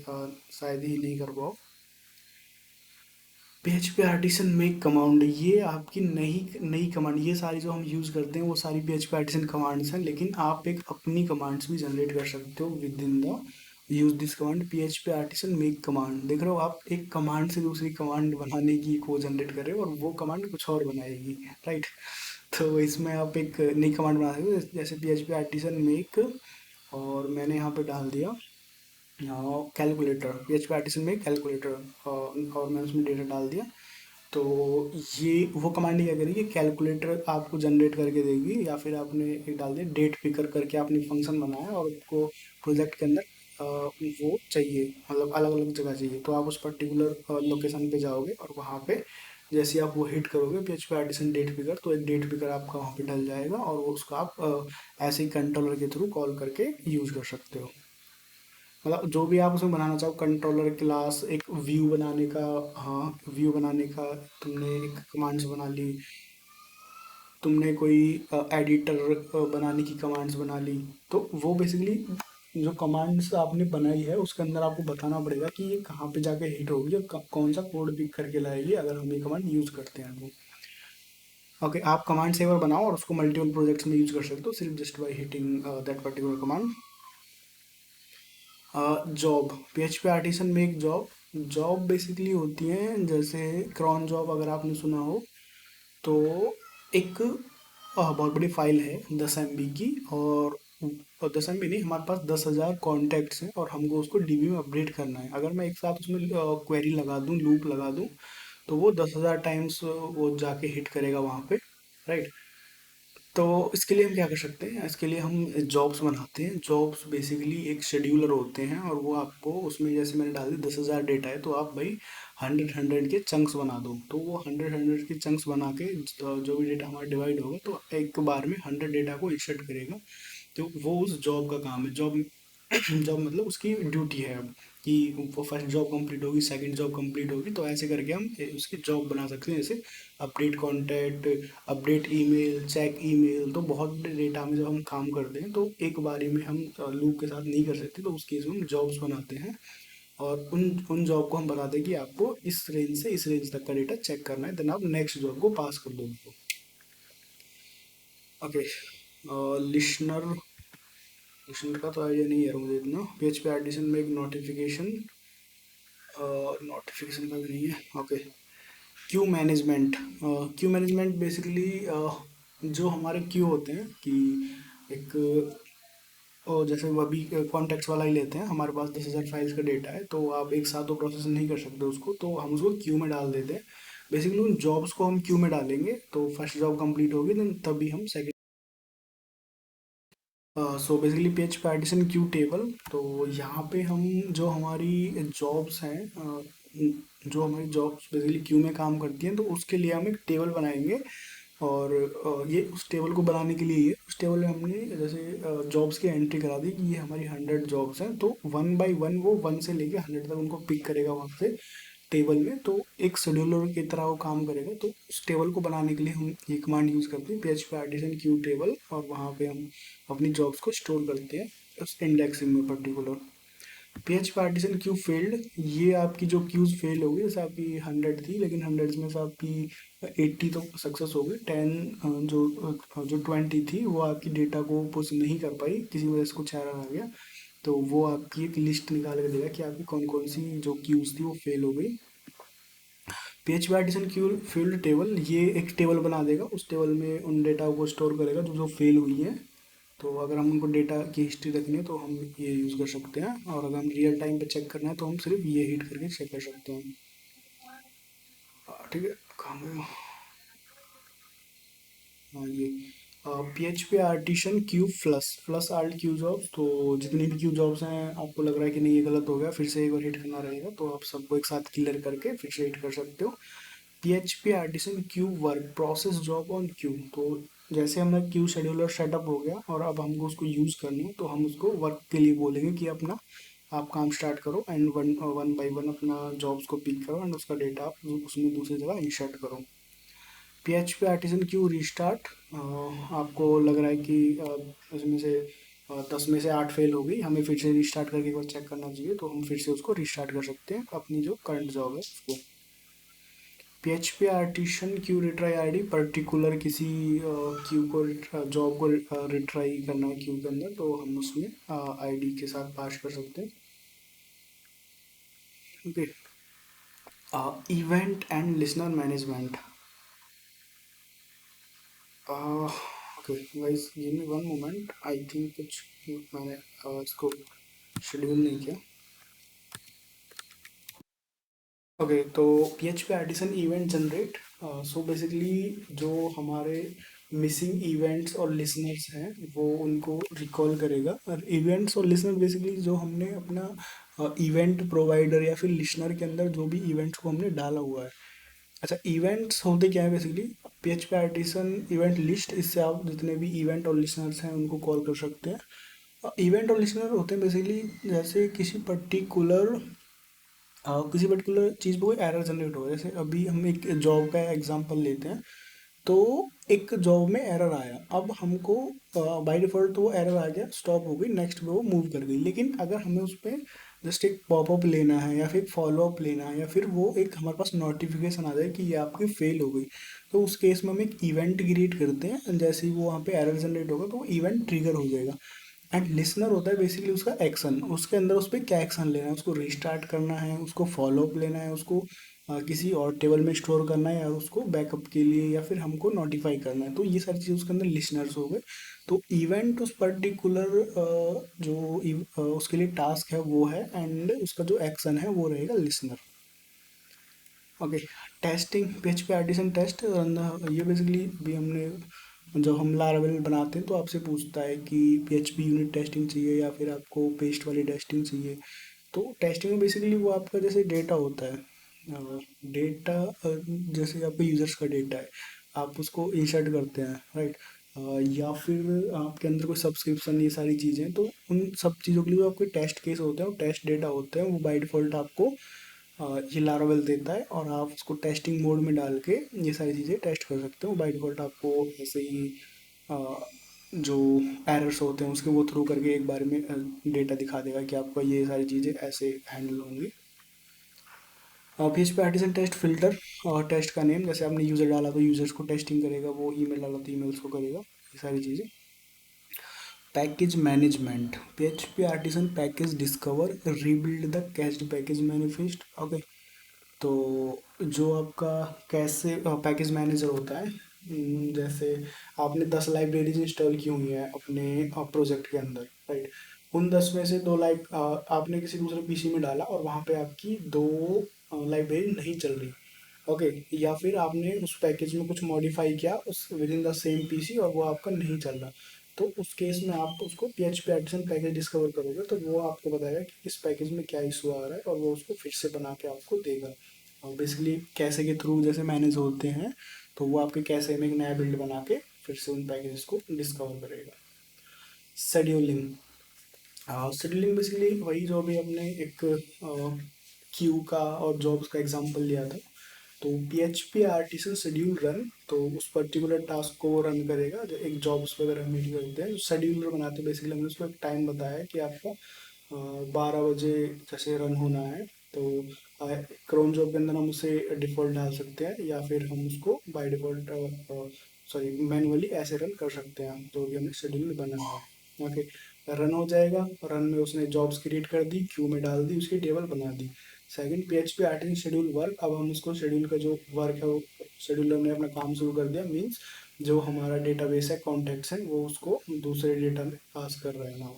शायद ही नहीं कर पाओ। PHP आर्टिसन मेक कमांड, ये आपकी नई नई कमांड, ये सारी जो हम यूज़ करते हैं वो सारी PHP आर्टिसन कमांड्स हैं, लेकिन आप एक अपनी कमांड्स भी जनरेट कर सकते हो with in the use this command PHP artisan make command. देख रहे हो, आप एक कमांड से दूसरी कमांड बनाने की को जनरेट कर रहे हो और वो कमांड कुछ और बनाएगी, राइट। तो इसमें आप एक नई कमांड बना सकते हो, जैसे PHP आर्टिसन मेक, और मैंने यहाँ पे डाल दिया कैलकुलेटर, PHP आर्टिसन में कैलकुलेटर, और मैंने उसमें डेटा डाल दिया। तो ये वो कमांड क्या करेगी, कैलकुलेटर आपको जनरेट करके देगी, या फिर आपने एक डाल दिया डेट पिकर करके आपने फंक्शन बनाया और आपको प्रोजेक्ट के अंदर वो चाहिए, मतलब अलग अलग जगह चाहिए, तो आप उस पर्टिकुलर लोकेशन पे जाओगे और वहाँ पे जैसे आप वो हिट करोगे PHP आर्टिसन डेट पिकर, तो एक डेट पिकर आपका वहाँ पे डल जाएगा और वो उसका आप ऐसे ही कंट्रोलर के थ्रू कॉल करके यूज कर सकते हो। मतलब जो भी आप उसमें बनाना चाहो, कंट्रोलर क्लास, एक व्यू बनाने का, हाँ व्यू बनाने का, तुमने एक कमांड्स बना ली, तुमने कोई एडिटर बनाने की कमांड्स बना ली, तो वो बेसिकली जो कमांड्स आपने बनाई है उसके अंदर आपको बताना पड़ेगा कि ये कहाँ पे जाके हिट होगी और कौन सा कोड पिक करके लाएगी अगर हम ये कमांड यूज करते हैं तो। ओके, आप कमांड सेवर बनाओ और उसको मल्टीपल प्रोजेक्ट्स में यूज कर सकते हो सिर्फ just by hitting that particular command. Job, PHP artisan में एक जॉब, जॉब बेसिकली होती है जैसे क्रॉन जॉब अगर आपने सुना हो, तो एक बहुत बड़ी फाइल है 10 MB की, और 10 MB नहीं, हमारे पास 10,000 कॉन्टैक्ट्स हैं और हमको उसको DB में अपडेट करना है। अगर मैं एक साथ उसमें क्वेरी लगा दूँ, लूप लगा दूँ, तो वो 10,000 टाइम्स वो जाके हिट करेगा वहाँ पे, राइट। तो इसके लिए हम क्या कर सकते हैं, इसके लिए हम जॉब्स बनाते हैं। जॉब्स बेसिकली एक शेड्यूलर होते हैं और वो आपको उसमें, जैसे मैंने डाल दी 10,000 डेटा है, तो आप भाई 100 के चंक्स बना दो, तो वो 100 के चंक्स बना के जो भी डेटा हमारा डिवाइड होगा तो एक बार में 100 डेटा को इंसर्ट करेगा। तो वो उस जॉब का काम है। जॉब जॉब मतलब उसकी ड्यूटी है अब, कि वो फर्स्ट जॉब कंप्लीट होगी, सेकंड जॉब कंप्लीट होगी, तो ऐसे करके हम उसकी जॉब बना सकते हैं, जैसे update contact, update email, check email. तो बहुत बड़े डेटा में जब हम काम करते हैं तो एक बारी में हम लूप के साथ नहीं कर सकते, तो उस केस में हम जॉब्स बनाते हैं और उन उन जॉब को हम बताते हैं कि आपको इस रेंज से इस रेंज तक का डेटा चेक करना है, देन आप नेक्स्ट जॉब को पास कर दो उनको। ओके, लिसनर, लिसनर का तो आइडिया नहीं है मुझे इतना। PHP आर्टिसन में एक नोटिफिकेशन, नोटिफिकेशन का भी नहीं है। Okay, Q management, Q management basically जो हमारे क्यू होते हैं कि एक और जैसे वो अभी कॉन्टेक्स्ट वाला ही लेते हैं, हमारे पास 10,000 फाइल्स का डेटा है, तो आप एक साथ तो प्रोसेस नहीं कर सकते उसको, तो हम उसको क्यू में डाल देते हैं। बेसिकली उन जॉब्स को हम क्यू में डालेंगे, तो फर्स्ट जॉब कंप्लीट होगी देन तभी हम second. So basically page partition Q table. तो यहाँ पे हम जो हमारी जॉब्स हैं, जो हमारी जॉब्स बेसिकली क्यू में काम करती हैं, तो उसके लिए हम एक टेबल बनाएंगे। और ये उस टेबल को बनाने के लिए ये उस टेबल में हमने जैसे जॉब्स की एंट्री करा दी कि ये हमारी 100 जॉब्स हैं, तो वन बाय वन वो 1 से लेके 100 तक उनको पिक करेगा वहाँ से टेबल में, तो एक शेड्यूलर की तरह वो काम करेगा। तो उस टेबल को बनाने के लिए हम ये कमांड यूज़ करते हैं, PHP आर्टिसन क्यू टेबल, और वहाँ पे हम अपनी जॉब्स को स्टोर करते हैं उस इंडेक्सिंग में particular. PHP partition Q failed, ये आपकी जो क्यूज फेल हो गई, जैसे आपकी 100 थी लेकिन 100 में से आपकी 80 तो सक्सेस हो गई, 10 जो 20 थी वो आपकी डेटा को पुश नहीं कर पाई, किसी वजह से कुछ एरर आ गया, तो वो आपकी एक लिस्ट निकाल के देगा कि आपकी कौन कौन सी जो क्यूज थी वो फेल हो गई। PHP artisan Q field table, ये एक टेबल बना देगा, उस टेबल में उन डेटा को स्टोर करेगा जो जो फेल हुई है। तो अगर हम उनको डेटा की हिस्ट्री रखनी है तो हम ये यूज़ कर सकते हैं, और अगर हम रियल टाइम पे चेक करना है तो हम सिर्फ ये हिट करके चेक कर सकते हैं। ठीक है। कहाँ गया? हाँ, ये PHP artisan Q plus plus alt Q jobs, तो जितनी भी क्यू जॉब्स हैं आपको लग रहा है कि नहीं ये गलत हो गया, फिर से एक बार हिट करना रहेगा, तो आप सबको एक साथ क्लियर करके फिर से हिट कर सकते हो। PHP artisan Q work process job on Q, तो जैसे हमारा क्यू शेड्यूलर सेटअप हो गया और अब हमको उसको यूज़ करना है, तो हम उसको वर्क के लिए बोलेंगे कि अपना आप काम स्टार्ट करो and one one by one अपना जॉब्स को पिक करो एंड उसका डेटा आप उसमें दूसरी जगह इंसर्ट करो। PHP आर्टिसन क्यू रिस्टार्ट, आपको लग रहा है कि उसमें से 10 में से 8 फेल हो गई, हमें फिर से रिस्टार्ट करके एक बार चेक करना चाहिए, तो हम फिर से उसको रिस्टार्ट कर सकते हैं अपनी जो करंट जॉब है उसको। PHP artisan Q retry ID, particular किसी क्यू को जॉब को रिट्राई करना है क्यू के अंदर, तो हम उसमें आईडी के साथ पास कर सकते हैं। Okay. Event and listener management. Okay guys, give me one moment, I think कुछ मैंने इसको शेड्यूल नहीं किया। ओके, तो PHP artisan event generate. So basically जो हमारे मिसिंग इवेंट्स और लिसनर्स हैं वो उनको रिकॉल करेगा, और इवेंट्स और लिसनर बेसिकली जो हमने अपना इवेंट प्रोवाइडर या फिर लिसनर के अंदर जो भी इवेंट्स को हमने डाला हुआ है। अच्छा, इवेंट्स होते क्या है basically? PHP artisan event list, इससे आप जितने भी इवेंट और लिसनर्स हैं उनको कॉल कर सकते हैं। इवेंट और लिसनर होते हैं बेसिकली जैसे किसी पर्टिकुलर चीज़ पे कोई एरर जनरेट हो, जैसे अभी हम एक जॉब का एग्जांपल लेते हैं, तो एक जॉब में एरर आया, अब हमको बाय डिफ़ॉल्ट तो वो एरर आ गया, स्टॉप हो गई, नेक्स्ट पे वो मूव कर गई, लेकिन अगर हमें उस पर जस्ट एक पॉपअप लेना है या फिर फॉलो अप लेना है या फिर वो एक हमारे पास नोटिफिकेशन आ जाए कि ये आपकी फेल हो गई, तो उस केस में हम एक इवेंट क्रिएट करते हैं, जैसे ही वो वहाँ पे एरर जनरेट होगा तो वो इवेंट ट्रिगर हो जाएगा। एंड लिसनर होता है बेसिकली उसका एक्शन, उसके अंदर उस पर क्या एक्शन लेना है, उसको रीस्टार्ट करना है, उसको फॉलो अप लेना है, उसको किसी और टेबल में स्टोर करना है, या उसको बैकअप के लिए या फिर हमको नोटिफाई करना है, तो ये सारी चीज़ उसके अंदर लिसनर्स हो गए। तो इवेंट उस पर्टिकुलर उसके लिए टास्क है वो है, एंड उसका जो एक्शन है वो रहेगा listener. Okay. Testing, PHP artisan test, ये बेसिकली भी हमने जब हम लारावेल बनाते हैं तो आपसे पूछता है कि PHP यूनिट टेस्टिंग चाहिए या फिर आपको पेस्ट वाली टेस्टिंग चाहिए। तो टेस्टिंग में बेसिकली वो आपका जैसे डेटा होता है, डेटा जैसे आपके यूजर्स का डेटा है, आप उसको इंसर्ट करते हैं, राइट? या फिर आपके अंदर कोई सब्सक्रिप्शन, ये सारी चीज़ें, तो उन सब चीज़ों के लिए जो आपके टेस्ट केस होते हैं और टेस्ट डेटा होते हैं वो बाय डिफ़ॉल्ट आपको ये लारावेल देता है, और आप उसको टेस्टिंग मोड में डाल के ये सारी चीज़ें टेस्ट कर सकते हो। बाय डिफ़ॉल्ट आपको ऐसे ही अ, जो एरर्स होते हैं उसके वो थ्रू करके एक बार में डेटा दिखा देगा कि आपका ये सारी चीज़ें ऐसे हैंडल होंगी। PHP आर्टिसन टेस्ट फिल्टर, और टेस्ट का नेम, जैसे आपने यूज़र डाला तो यूज़र्स को टेस्टिंग करेगा, वो ईमेल डाला तो ईमेल्स को करेगा, ये सारी चीज़ें। Package management, PHP artisan package discover, rebuild the cached package manifest. Okay. तो जो आपका कैसे पैकेज मैनेजर होता है, जैसे आपने 10 लाइब्रेरीज इंस्टॉल की हुई हैं अपने प्रोजेक्ट के अंदर, राइट। उन 10 में से दो आपने किसी दूसरे पीसी में डाला और वहाँ पे आपकी दो लाइब्रेरी नहीं चल रही, ओके। या फिर आपने उस पैकेज में कुछ मॉडिफाई किया उस with in the same PC और वो आपका नहीं चल रहा, तो उस केस में आप उसको PHP आर्टिसन पैकेज डिस्कवर करोगे तो वो आपको बताएगा कि इस पैकेज में क्या इशू आ रहा है और वो उसको फिर से बना के आपको देगा। और बेसिकली कैसे के थ्रू जैसे मैनेज होते हैं, तो वो आपके कैसे में एक नया बिल्ड बना के फिर से उन पैकेजेस को डिस्कवर करेगा। शेड्यूलिंग, शेड्यूलिंग बेसिकली वही जो अभी हमने एक क्यू का और जॉब्स का एग्जांपल लिया था। तो PHP आर्टिसन शेड्यूल रन, तो उस पर्टिकुलर टास्क को वो रन करेगा जो एक जॉब्स वगैरह हम यूज करते हैं शेड्यूलर बनाते हैं। बेसिकली हमने उसको एक टाइम बताया है कि आपका 12 बजे जैसे रन होना है, तो क्रोन जॉब के अंदर हम उसे डिफ़ॉल्ट डाल सकते हैं या फिर हम उसको बाय डिफ़ॉल्ट सॉरी मैनुअली ऐसे रन कर सकते हैं जो भी हमने शेड्यूल बना है, ओके। रन हो जाएगा, रन में उसने जॉब्स क्रिएट कर दी, क्यू में डाल दी, उसकी टेबल बना दी। Second PHP artisan schedule work, अब हम उसको शेड्यूल का जो वर्क है वो शेड्यूलर ने अपना काम शुरू कर दिया, मीन्स जो हमारा डेटाबेस है कॉन्टेक्ट्स है वो उसको दूसरे डेटा में पास कर रहे हैं ना।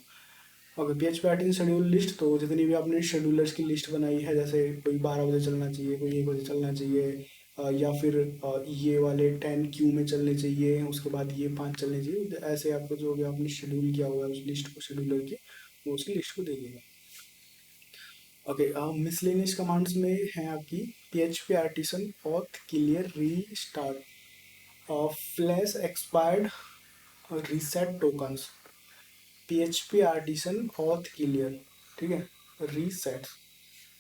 Okay, PHP artisan schedule list, तो जितनी भी आपने शेड्यूलर्स की लिस्ट बनाई है, जैसे कोई 12 बजे चलना चाहिए, कोई 1 बजे चलना चाहिए, या फिर ये वाले 10 क्यू में चलने चाहिए, उसके बाद ये 5 चलने चाहिए, तो ऐसे आपको जो भी आपने शेड्यूल किया हुआ है उस लिस्ट को शेड्यूलर की, वो उसकी लिस्ट को दे देगा। ओके, मिसलेनियस कमांड्स में है आपकी PHP artisan auth clear restart, flash expired, reset tokens, PHP artisan auth clear, ठीक है, रीसेट,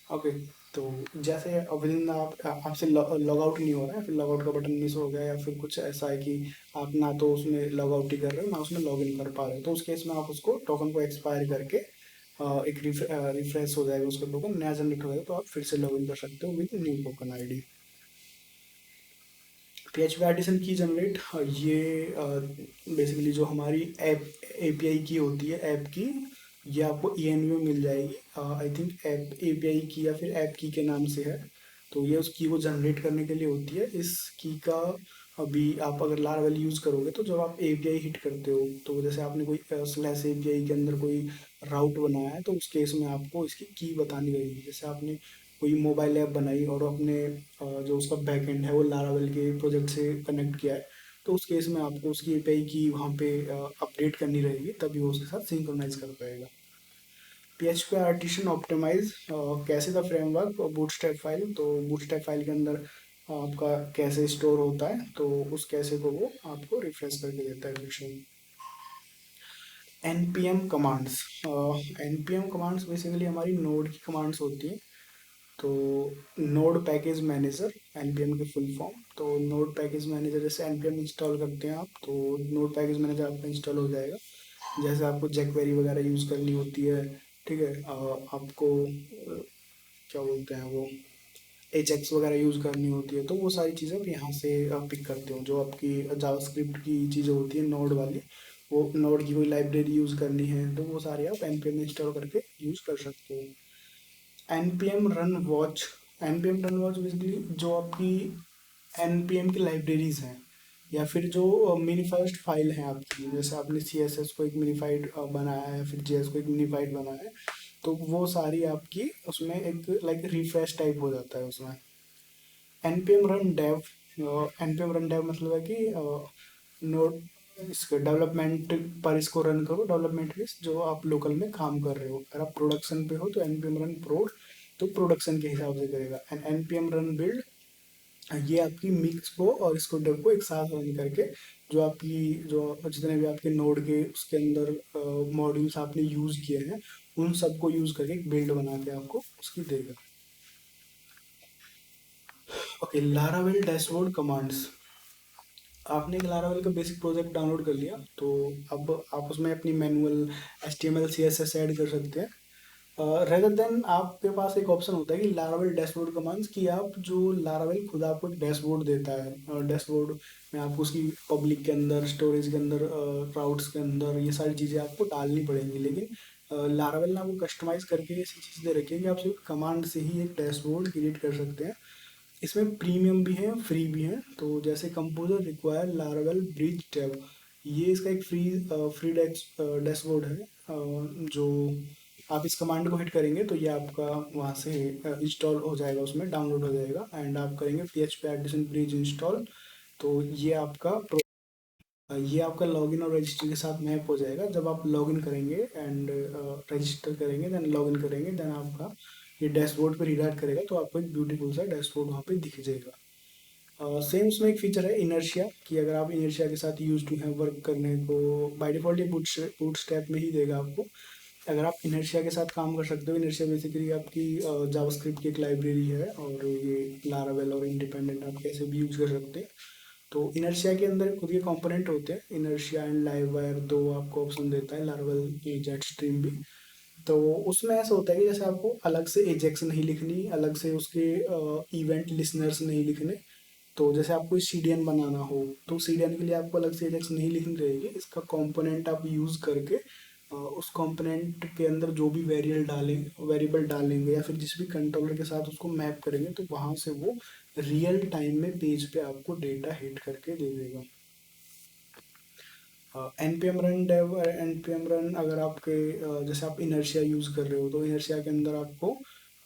ओके। तो जैसे अब आप आपसे लॉग आउट नहीं हो रहा है, फिर लॉग आउट का बटन मिस हो गया या फिर कुछ ऐसा है कि आप ना तो उसमें लॉग आउट ही कर रहे हो ना उसमें लॉग इन कर पा रहे हो, तो उस केस में आप उसको टोकन को एक्सपायर करके एक रिफ्रेश हो जाएगा उसका टोकन, नया जनरेट हो जाएगा, तो आप फिर से लॉग इन कर सकते हो with new token ID. PHP artisan की जनरेट, ये बेसिकली जो हमारी ऐप API की होती है ऐप की, ये आपको ENV में मिल जाएगी, आई थिंक ऐप API की या फिर ऐप की के नाम से है। तो ये उस की को जनरेट करने के लिए होती है। इस की का अभी आप अगर लारावेल यूज़ करोगे तो जब आप API हिट करते हो, तो जैसे आपने कोई स्लैश API के अंदर कोई राउट बनाया है, तो उस केस में आपको इसकी की बतानी रहेगी। जैसे आपने कोई मोबाइल ऐप बनाई और अपने जो उसका बैकएंड है वो लारावेल के प्रोजेक्ट से कनेक्ट किया है, तो उस केस में आपको उसकी एपीआई की वहाँ पे अपडेट करनी रहेगी, तभी वो उसके साथ सिंक्रोनाइज कर पाएगा। PHP आर्टिसन ऑप्टिमाइज, कैसे का फ्रेमवर्क और बूटस्ट्रैप फाइल, तो बूटस्ट्रैप फाइल के अंदर आपका कैसे स्टोर होता है, तो उस कैसे को वो आपको रिफ्रेश करके देता है फिर से। NPM commands, NPM commands basically हमारी नोड की कमांड्स होती हैं। तो नोड पैकेज मैनेजर, NPM की फुल फॉर्म, तो नोड पैकेज मैनेजर जैसे NPM इंस्टॉल करते हैं आप, तो नोड पैकेज मैनेजर आपका इंस्टॉल हो जाएगा। जैसे आपको jQuery वगैरह यूज़ करनी होती है, ठीक है, आपको क्या बोलते हैं वो एजेक्स वगैरह यूज़ करनी होती है, तो वो सारी चीज़ें आप यहाँ से पिक करते हो। जो आपकी जावास्क्रिप्ट की चीज़ें होती है नोड वाली, वो नोड की कोई लाइब्रेरी यूज़ करनी है, तो वो सारे आप NPM में इंस्टॉल करके यूज़ कर सकते हो। NPM run watch, NPM run watch basically जो आपकी NPM की लाइब्रेरीज हैं या फिर जो मिनीफाइड फाइल हैं आपकी, जैसे आपने CSS को एक मिनीफाइड बनाया है, फिर JS को एक मिनीफाइड बनाया है, तो वो सारी आपकी उसमें एक लाइक रिफ्रेश टाइप हो जाता है उसमें। NPM run dev, NPM run dev मतलब है कि नोड इसके डेवलपमेंट पर इसको रन करो, डेवलपमेंट मीन्स जो आप लोकल में काम कर रहे हो, अगर आप प्रोडक्शन पे हो तो NPM रन प्रोड, तो प्रोडक्शन के हिसाब से करेगा। एंड NPM रन बिल्ड, ये आपकी मिक्स को और इसको डेव को एक साथ रन करके जो आपकी जो जितने भी आपके नोड के उसके अंदर मॉड्यूल्स आपने यूज़ किए हैं, उन सबको यूज़ करके एक बिल्ड बना के आपको उसकी देगा। ओके, लारावेल डैशबोर्ड कमांड्स, आपने एक लारावेल का बेसिक प्रोजेक्ट डाउनलोड कर लिया, तो अब आप उसमें अपनी मैनुअल HTML CSS ऐड कर सकते हैं। रेदर देन आपके पास एक ऑप्शन होता है कि लारावेल डैशबोर्ड कमांड्स, कि आप जो लारावेल खुद आपको एक डैशबोर्ड देता है, डैशबोर्ड में आपको उसकी पब्लिक के अंदर, स्टोरेज के अंदर, राउट्स के अंदर ये सारी चीज़ें आपको डालनी पड़ेंगी, लेकिन लारावेल ने आपको कस्टमाइज करके ऐसी चीज़ दे रखी है कि आप सिर्फ कमांड से ही एक डैशबोर्ड क्रिएट कर सकते हैं। इसमें प्रीमियम भी है, फ्री भी है। तो जैसे composer require Laravel bridge tab, ये इसका एक फ्री डैशबोर्ड है, जो आप इस कमांड को हिट करेंगे तो ये आपका वहाँ से इंस्टॉल हो जाएगा, उसमें डाउनलोड हो जाएगा। एंड आप करेंगे PHP आर्टिसन ब्रिज इंस्टॉल, तो ये आपका लॉगिन और रजिस्टर के साथ मैप हो जाएगा। जब आप लॉगिन करेंगे एंड रजिस्टर करेंगे, देन लॉगिन करेंगे, देन आपका ये डैशबोर्ड पे रिडायरेक्ट करेगा, तो आपको एक ब्यूटीफुल सा डैशबोर्ड वहाँ पे दिख जाएगा। सेम उसमें एक फीचर है इनर्शिया, कि अगर आप इनर्शिया के साथ यूज टू हैं वर्क करने को, बाय डिफॉल्ट ये बूटस्ट्रैप में ही देगा आपको। अगर आप इनर्शिया के साथ काम कर सकते हो, इनर्शिया बेसिकली आपकी जावास्क्रिप्ट की एक लाइब्रेरी है, और ये लारावेल और इंडिपेंडेंट आप कैसे भी यूज कर सकते हैं। तो इनर्शिया के अंदर खुद के कंपोनेंट होते हैं, इनर्शिया एंड लाइव वायर दो आपको ऑप्शन देता है लारावेल की जेट स्ट्रीम भी। तो उसमें ऐसा होता है कि जैसे आपको अलग से एजेक्स नहीं लिखनी, अलग से उसके इवेंट लिसनर्स नहीं लिखने। तो जैसे आपको सीडीएन बनाना हो, तो सीडीएन के लिए आपको अलग से एजेक्स नहीं लिखनी रहेगी, इसका कंपोनेंट आप यूज़ करके उस कंपोनेंट के अंदर जो भी वेरिएबल डालेंगे या फिर जिस भी कंट्रोलर के साथ उसको मैप करेंगे, तो वहाँ से वो रियल टाइम में पेज पे आपको डेटा हिट करके दे देगा। npm run dev npm run, अगर आपके जैसे आप इनर्शिया यूज़ कर रहे हो, तो इनर्शिया के अंदर आपको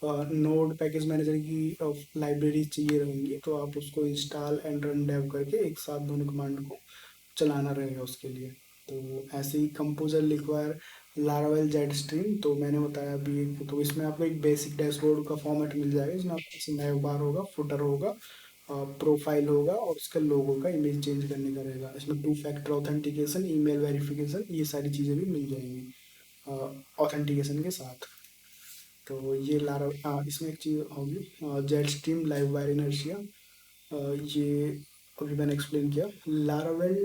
नोड पैकेज मैनेजर की लाइब्रेरी चाहिए रहेंगी, तो आप उसको इंस्टॉल एंड रन डेव करके एक साथ दोनों कमांड को चलाना रहेगा उसके लिए। तो ऐसे ही कंपोजर लिखवायर लारावेल जेट स्ट्रीम, तो मैंने बताया अभी एक, तो इसमें आपको एक बेसिक डैशबोर्ड का फॉर्मेट मिल जाएगा, जिसमें आपको इसमें नैव बार होगा, फुटर होगा, प्रोफाइल होगा, और उसका लोगो का इमेज चेंज करने का रहेगा। इसमें two factor authentication, email verification, ये सारी चीज़ें भी मिल जाएंगी ऑथेंटिकेशन के साथ। तो ये इसमें एक चीज़ होगी jet stream live wire inertia, ये अभी मैंने एक्सप्लेन किया। Laravel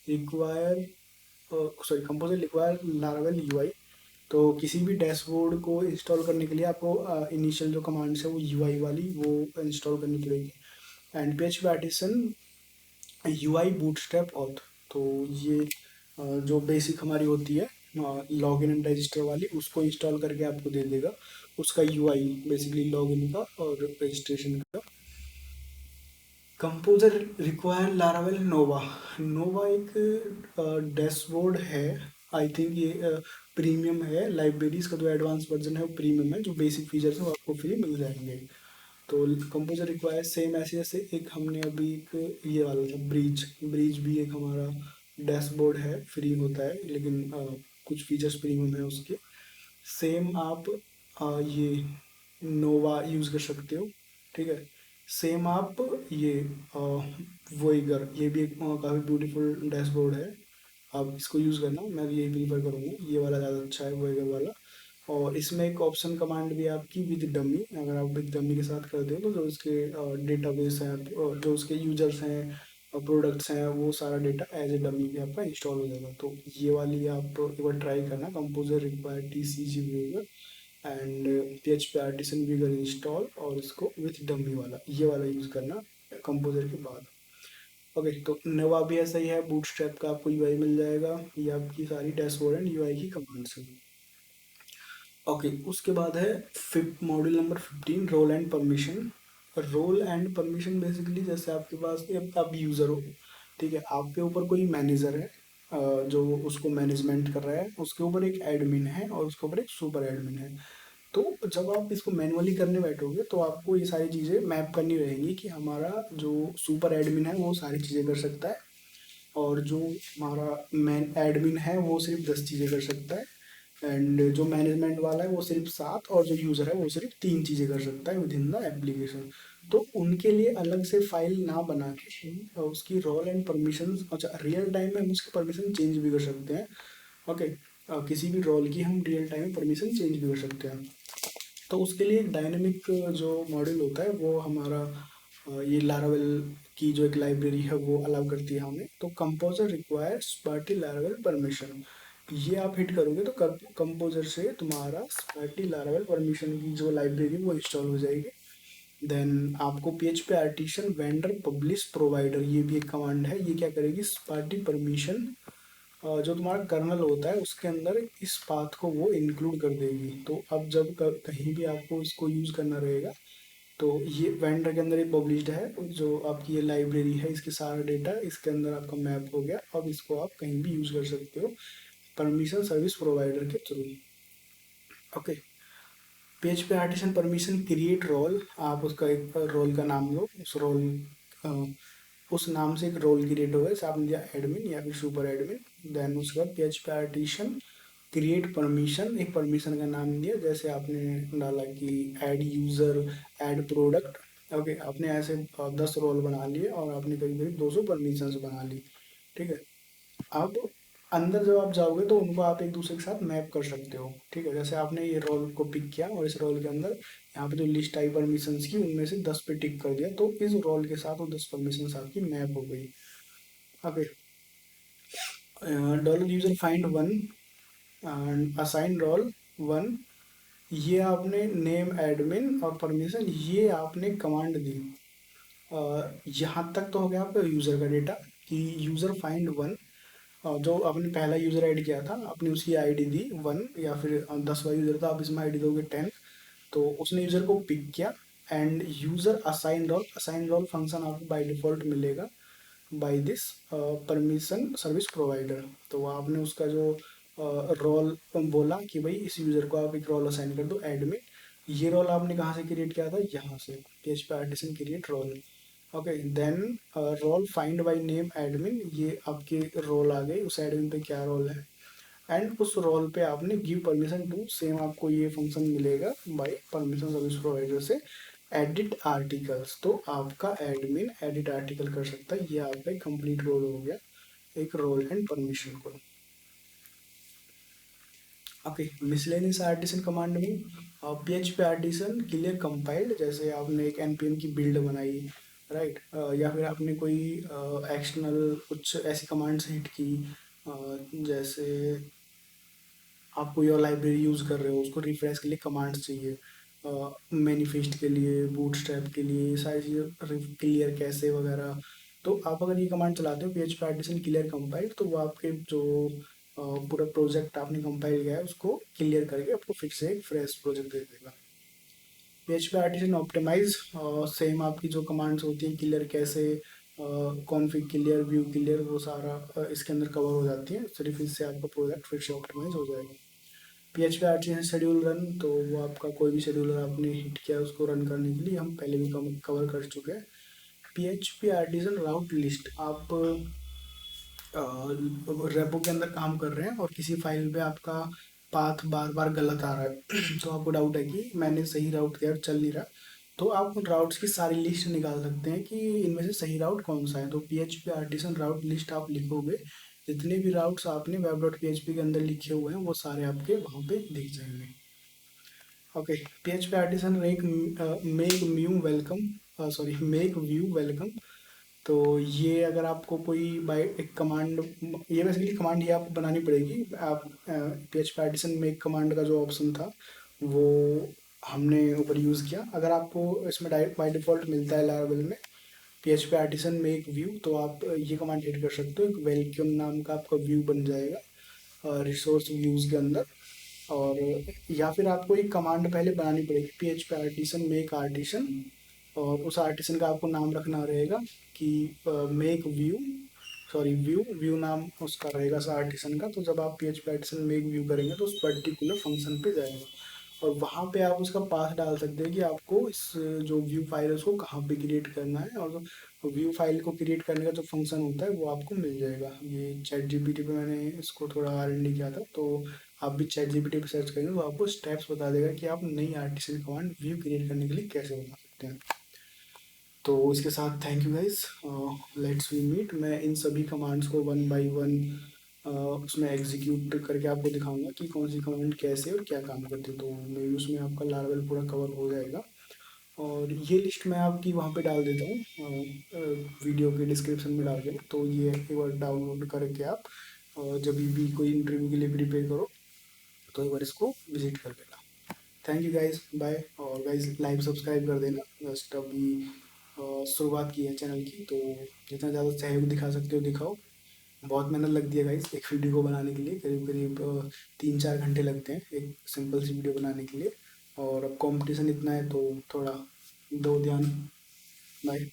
require sorry composer require Laravel UI, तो किसी भी डैशबोर्ड को इंस्टॉल करने के लिए आपको इनिशियल जो कमांड्स है वो यूआई वाली वो इंस्टॉल करनी पड़ेगी। And PHP artisan UI bootstrap auth, तो ये जो बेसिक हमारी होती है लॉगिन एंड रजिस्टर वाली, उसको इंस्टॉल करके आपको दे देगा, उसका यूआई बेसिकली लॉगिन का और रजिस्ट्रेशन का। कंपोजर रिक्वायर लारावेल नोवा, नोवा एक डैशबोर्ड है, आई थिंक ये प्रीमियम है। लाइब्रेरीज का जो एडवांस वर्जन है वो प्रीमियम है, जो बेसिक फीचर्स हैं वो आपको फ्री मिल जाएंगे। तो कंपोजर रिक्वायर सेम ऐसे जैसे एक हमने अभी एक ये वाला था ब्रीज, ब्रीज भी एक हमारा डैशबोर्ड है, फ्री होता है, लेकिन कुछ फीचर्स प्रीमियम है उसके। सेम आप ये नोवा यूज़ कर सकते हो, ठीक है। सेम आप ये वोइगर, ये भी एक काफ़ी ब्यूटीफुल डैशबोर्ड है, आप इसको यूज़ करना, मैं भी यही प्रीफर करूँगा, ये वाला ज़्यादा अच्छा है वोइगर वाला। और इसमें एक ऑप्शन कमांड भी है आपकी विद डमी, अगर आप विद डमी के साथ करते हो तो जो उसके डेटाबेस हैं, जो उसके यूजर्स हैं, प्रोडक्ट्स हैं, वो सारा डेटा एज ए डमी भी आपका इंस्टॉल हो जाएगा। तो ये वाली आप एक बार ट्राई करना, composer require TCG Voyager and PHP artisan Voyager install, और इसको विथ डमी वाला, ये वाला यूज़ करना कंपोजर के बाद। ओके, तो नवा भी ऐसा ही है, बूटस्ट्रैप का आपको यूआई मिल जाएगा, ये आपकी सारी डैशबोर्ड एंड यूआई की कमांड्स हैं। ओके, उसके बाद है fifth module number 15, role and permission. Role and permission basically जैसे आपके पास आप यूज़र हो, ठीक है, आपके ऊपर कोई मैनेजर है जो उसको मैनेजमेंट कर रहा है, उसके ऊपर एक एडमिन है और उसके ऊपर एक सुपर एडमिन है। तो जब आप इसको मैनुअली करने बैठोगे तो आपको ये सारी चीज़ें मैप करनी रहेंगी, कि हमारा जो सुपर एडमिन है वो सारी चीज़ें कर सकता है, और जो हमारा मैन एडमिन है वो सिर्फ 10 चीज़ें कर सकता है, एंड जो मैनेजमेंट वाला है वो सिर्फ 7, और जो यूज़र है वो सिर्फ 3 चीज़ें कर सकता है विद इन द एप्लीकेशन। तो उनके लिए अलग से फाइल ना बना के उसकी रोल एंड परमिशन, अच्छा रियल टाइम में हम उसकी परमिशन चेंज भी कर सकते हैं। ओके, किसी भी रोल की हम रियल टाइम में परमिशन चेंज भी कर सकते हैं। तो उसके लिए एक डायनेमिक जो मॉडल होता है वो हमारा ये लारावेल की जो एक लाइब्रेरी है वो अलाउ करती है हमें। तो कंपोजर रिक्वायर्स स्पार्टी लारावेल परमिशन, ये आप हिट करोगे तो कंपोजर से तुम्हारा स्पार्टी लारावेल परमिशन की जो लाइब्रेरी वो इंस्टॉल हो जाएगी। देन आपको PHP artisan vendor publish provider, ये भी एक कमांड है, ये क्या करेगी, स्पार्टी परमिशन जो तुम्हारा कर्नल होता है उसके अंदर इस पाथ को वो इंक्लूड कर देगी। तो अब जब कहीं भी आपको इसको यूज़ करना रहेगा, तो ये वेंडर के अंदर ही पब्लिश्ड है, जो आपकी ये लाइब्रेरी है इसकी सारा डेटा इसके अंदर आपका मैप हो गया। अब इसको आप कहीं भी यूज़ कर सकते हो परमिशन सर्विस प्रोवाइडर के थ्रू। ओके, पेज पे आर्टिसन परमिशन क्रिएट रोल, आप उसका एक रोल का नाम लो, उस रोल उस नाम से एक रोल क्रिएट होगा, जैसे आपने दिया एडमिन या फिर सुपर एडमिन। देन उसके बाद पेज पे आर्टिशन क्रिएट परमिशन, एक परमिशन का नाम दिया, जैसे आपने डाला कि add user, add product. Okay, आपने ऐसे 10 रोल बना लिए और आपने करीब करीब 200 परमिशंस बना ली। ठीक है, अब अंदर जब आप जाओगे तो उनको आप एक दूसरे के साथ मैप कर सकते हो। ठीक है, जैसे आपने ये रोल को पिक किया और इस रोल के अंदर यहाँ पे जो लिस्ट आई परमिशंस की उनमें से 10 पे टिक कर दिया, तो इस रोल के साथ वो 10 परमिशंस आपकी मैप हो गई। Okay, dollar user find one and assign role one, ये आपने नेम एडमिन और परमिशन ये आपने कमांड दी। यहाँ तक तो हो गया आपका यूज़र का डेटा कि यूज़र फाइंड वन, जो आपने पहला यूज़र ऐड किया था आपने उसकी आईडी दी वन, या फिर 10वां यूज़र था आप इसमें आईडी दोगे 10। तो उसने यूज़र को पिक किया and user assign role function आपको बाय डिफ़ॉल्ट मिलेगा by this permission service provider. तो आपने उसका जो रोल बोला कि भाई इस यूज़र को आप एक रोल असाइन कर दो एडमिन, ये रोल आपने कहाँ से क्रिएट किया था, यहाँ से PHP artisan create role. Okay, then role find by name admin, ये आपके रोल आ गए, उस एडमिन पे क्या रोल है एंड उस रोल पे आपने गिव परमिशन टू, सेम आपको ये फंक्शन मिलेगा बाय परमिशन सर्विस प्रोवाइडर से, एडिट आर्टिकल्स। तो आपका एडमिन एडिट आर्टिकल कर सकता है, ये आपका एक कंप्लीट रोल हो गया, एक रोल एंड परमिशन को। ओके, मिसलेनियस आर्टिसन कमांड में PHP आर्टिसन क्लियर कंपाइल्ड, जैसे आपने एक npm की बिल्ड बनाई, राइट, या फिर आपने कोई एक्सटर्नल कुछ ऐसी कमांड्स हिट की, जैसे आप कोई और लाइब्रेरी यूज़ कर रहे हो उसको रिफ्रेश के लिए कमांड्स चाहिए, मैनिफेस्ट के लिए, बूटस्ट्रैप के लिए, ये सारी चीज़ें क्लियर कैसे वगैरह। तो आप अगर ये कमांड चलाते हो PHP आर्टिसन क्लियर कंपाइल, तो वो आपके जो पूरा प्रोजेक्ट आपने कंपाइल किया है उसको क्लियर करके आपको फिर से एक फ्रेश प्रोजेक्ट दे देगा। PHP आर्टिसन ऑप्टिमाइज, सेम आपकी जो कमांड्स होती हैं क्लियर कैसे, कॉन्फ़िग क्लियर, व्यू क्लियर, वो सारा इसके अंदर कवर हो जाती है, सिर्फ इससे आपका प्रोजेक्ट फिर से ऑप्टिमाइज हो जाएगा। PHP आर्टिसन शेड्यूल रन, तो वो आपका कोई भी शेड्यूलर आपने हिट किया उसको रन करने के लिए हम पहले भी कवर कर चुके हैं। PHP आर्टिसन राउट लिस्ट, आप रेपो के अंदर काम कर रहे हैं और किसी फाइल पे आपका पाथ बार बार गलत आ रहा है तो आपको डाउट है कि मैंने सही राउट किया चल नहीं रहा, तो आप उन राउट्स की सारी लिस्ट निकाल सकते हैं कि इनमें से सही राउट कौन सा है। तो PHP आर्टिसन राउट लिस्ट आप लिखोगे, जितने भी राउट्स आपने web.php के अंदर लिखे हुए हैं वो सारे आपके वहाँ पे दिख जाएंगे। Okay, PHP artisan make view welcome, sorry make view welcome. तो ये अगर आपको कोई बाय एक कमांड, ये बेसिकली कमांड ये आपको बनानी पड़ेगी। आप PHP आर्टिसन मेक कमांड का जो ऑप्शन था वो हमने ऊपर यूज़ किया। अगर आपको इसमें डायरेक्ट बाय डिफ़ॉल्ट मिलता है लारावेल में PHP आर्टिसन मेक व्यू, तो आप ये कमांड हिट कर सकते हो, एक वेलकम नाम का आपका व्यू बन जाएगा रिसोर्स व्यूज़ के अंदर। और या फिर आपको एक कमांड पहले बनानी पड़ेगी PHP आर्टिसन मेक आर्टिसन, और उस आर्टिसन का आपको नाम रखना रहेगा कि make view, sorry view view नाम उसका रहेगा उस आर्टिसन का। तो जब आप PHP आर्टिसन मेक व्यू करेंगे तो उस पर्टिकुलर फंक्शन पे जाएगा और वहाँ पे आप उसका पाथ डाल सकते हैं कि आपको इस जो व्यू फाइल है उसको कहाँ पे क्रिएट करना है, और जो व्यू फाइल को क्रिएट करने का जो फंक्शन होता है वो आपको मिल जाएगा। ये ChatGPT पे मैंने इसको थोड़ा R&D किया था, तो आप भी ChatGPT पे सर्च करेंगे तो आपको स्टेप्स बता देगा कि आप नई आर्टिसन कमांड व्यू क्रिएट करने के लिए कैसे बना सकते हैं। तो इसके साथ thank you guys, let's we meet. मैं इन सभी कमांड्स को वन बाय वन उसमें एग्जीक्यूट करके आपको दिखाऊंगा कि कौन सी कमांड कैसे और क्या काम करती है, तो मे बी उसमें आपका लारावेल पूरा कवर हो जाएगा। और ये लिस्ट मैं आपकी वहाँ पे डाल देता हूँ वीडियो के डिस्क्रिप्शन में डाल के, तो ये एक बार डाउनलोड करके आप जब भी कोई इंटरव्यू के लिए प्रिपेयर करो तो एक बार इसको विजिट कर लेना। Thank you guys, bye. और गाइज लाइव सब्सक्राइब कर देना, जस्ट अभी शुरुआत की है चैनल की, तो जितना ज़्यादा सहयोग दिखा सकते हो दिखाओ। बहुत मेहनत लगती है गाइज एक वीडियो को बनाने के लिए, करीब करीब 3-4 घंटे लगते हैं एक सिंपल सी वीडियो बनाने के लिए, और अब कंपटीशन इतना है तो थोड़ा दो ध्यान। बाय।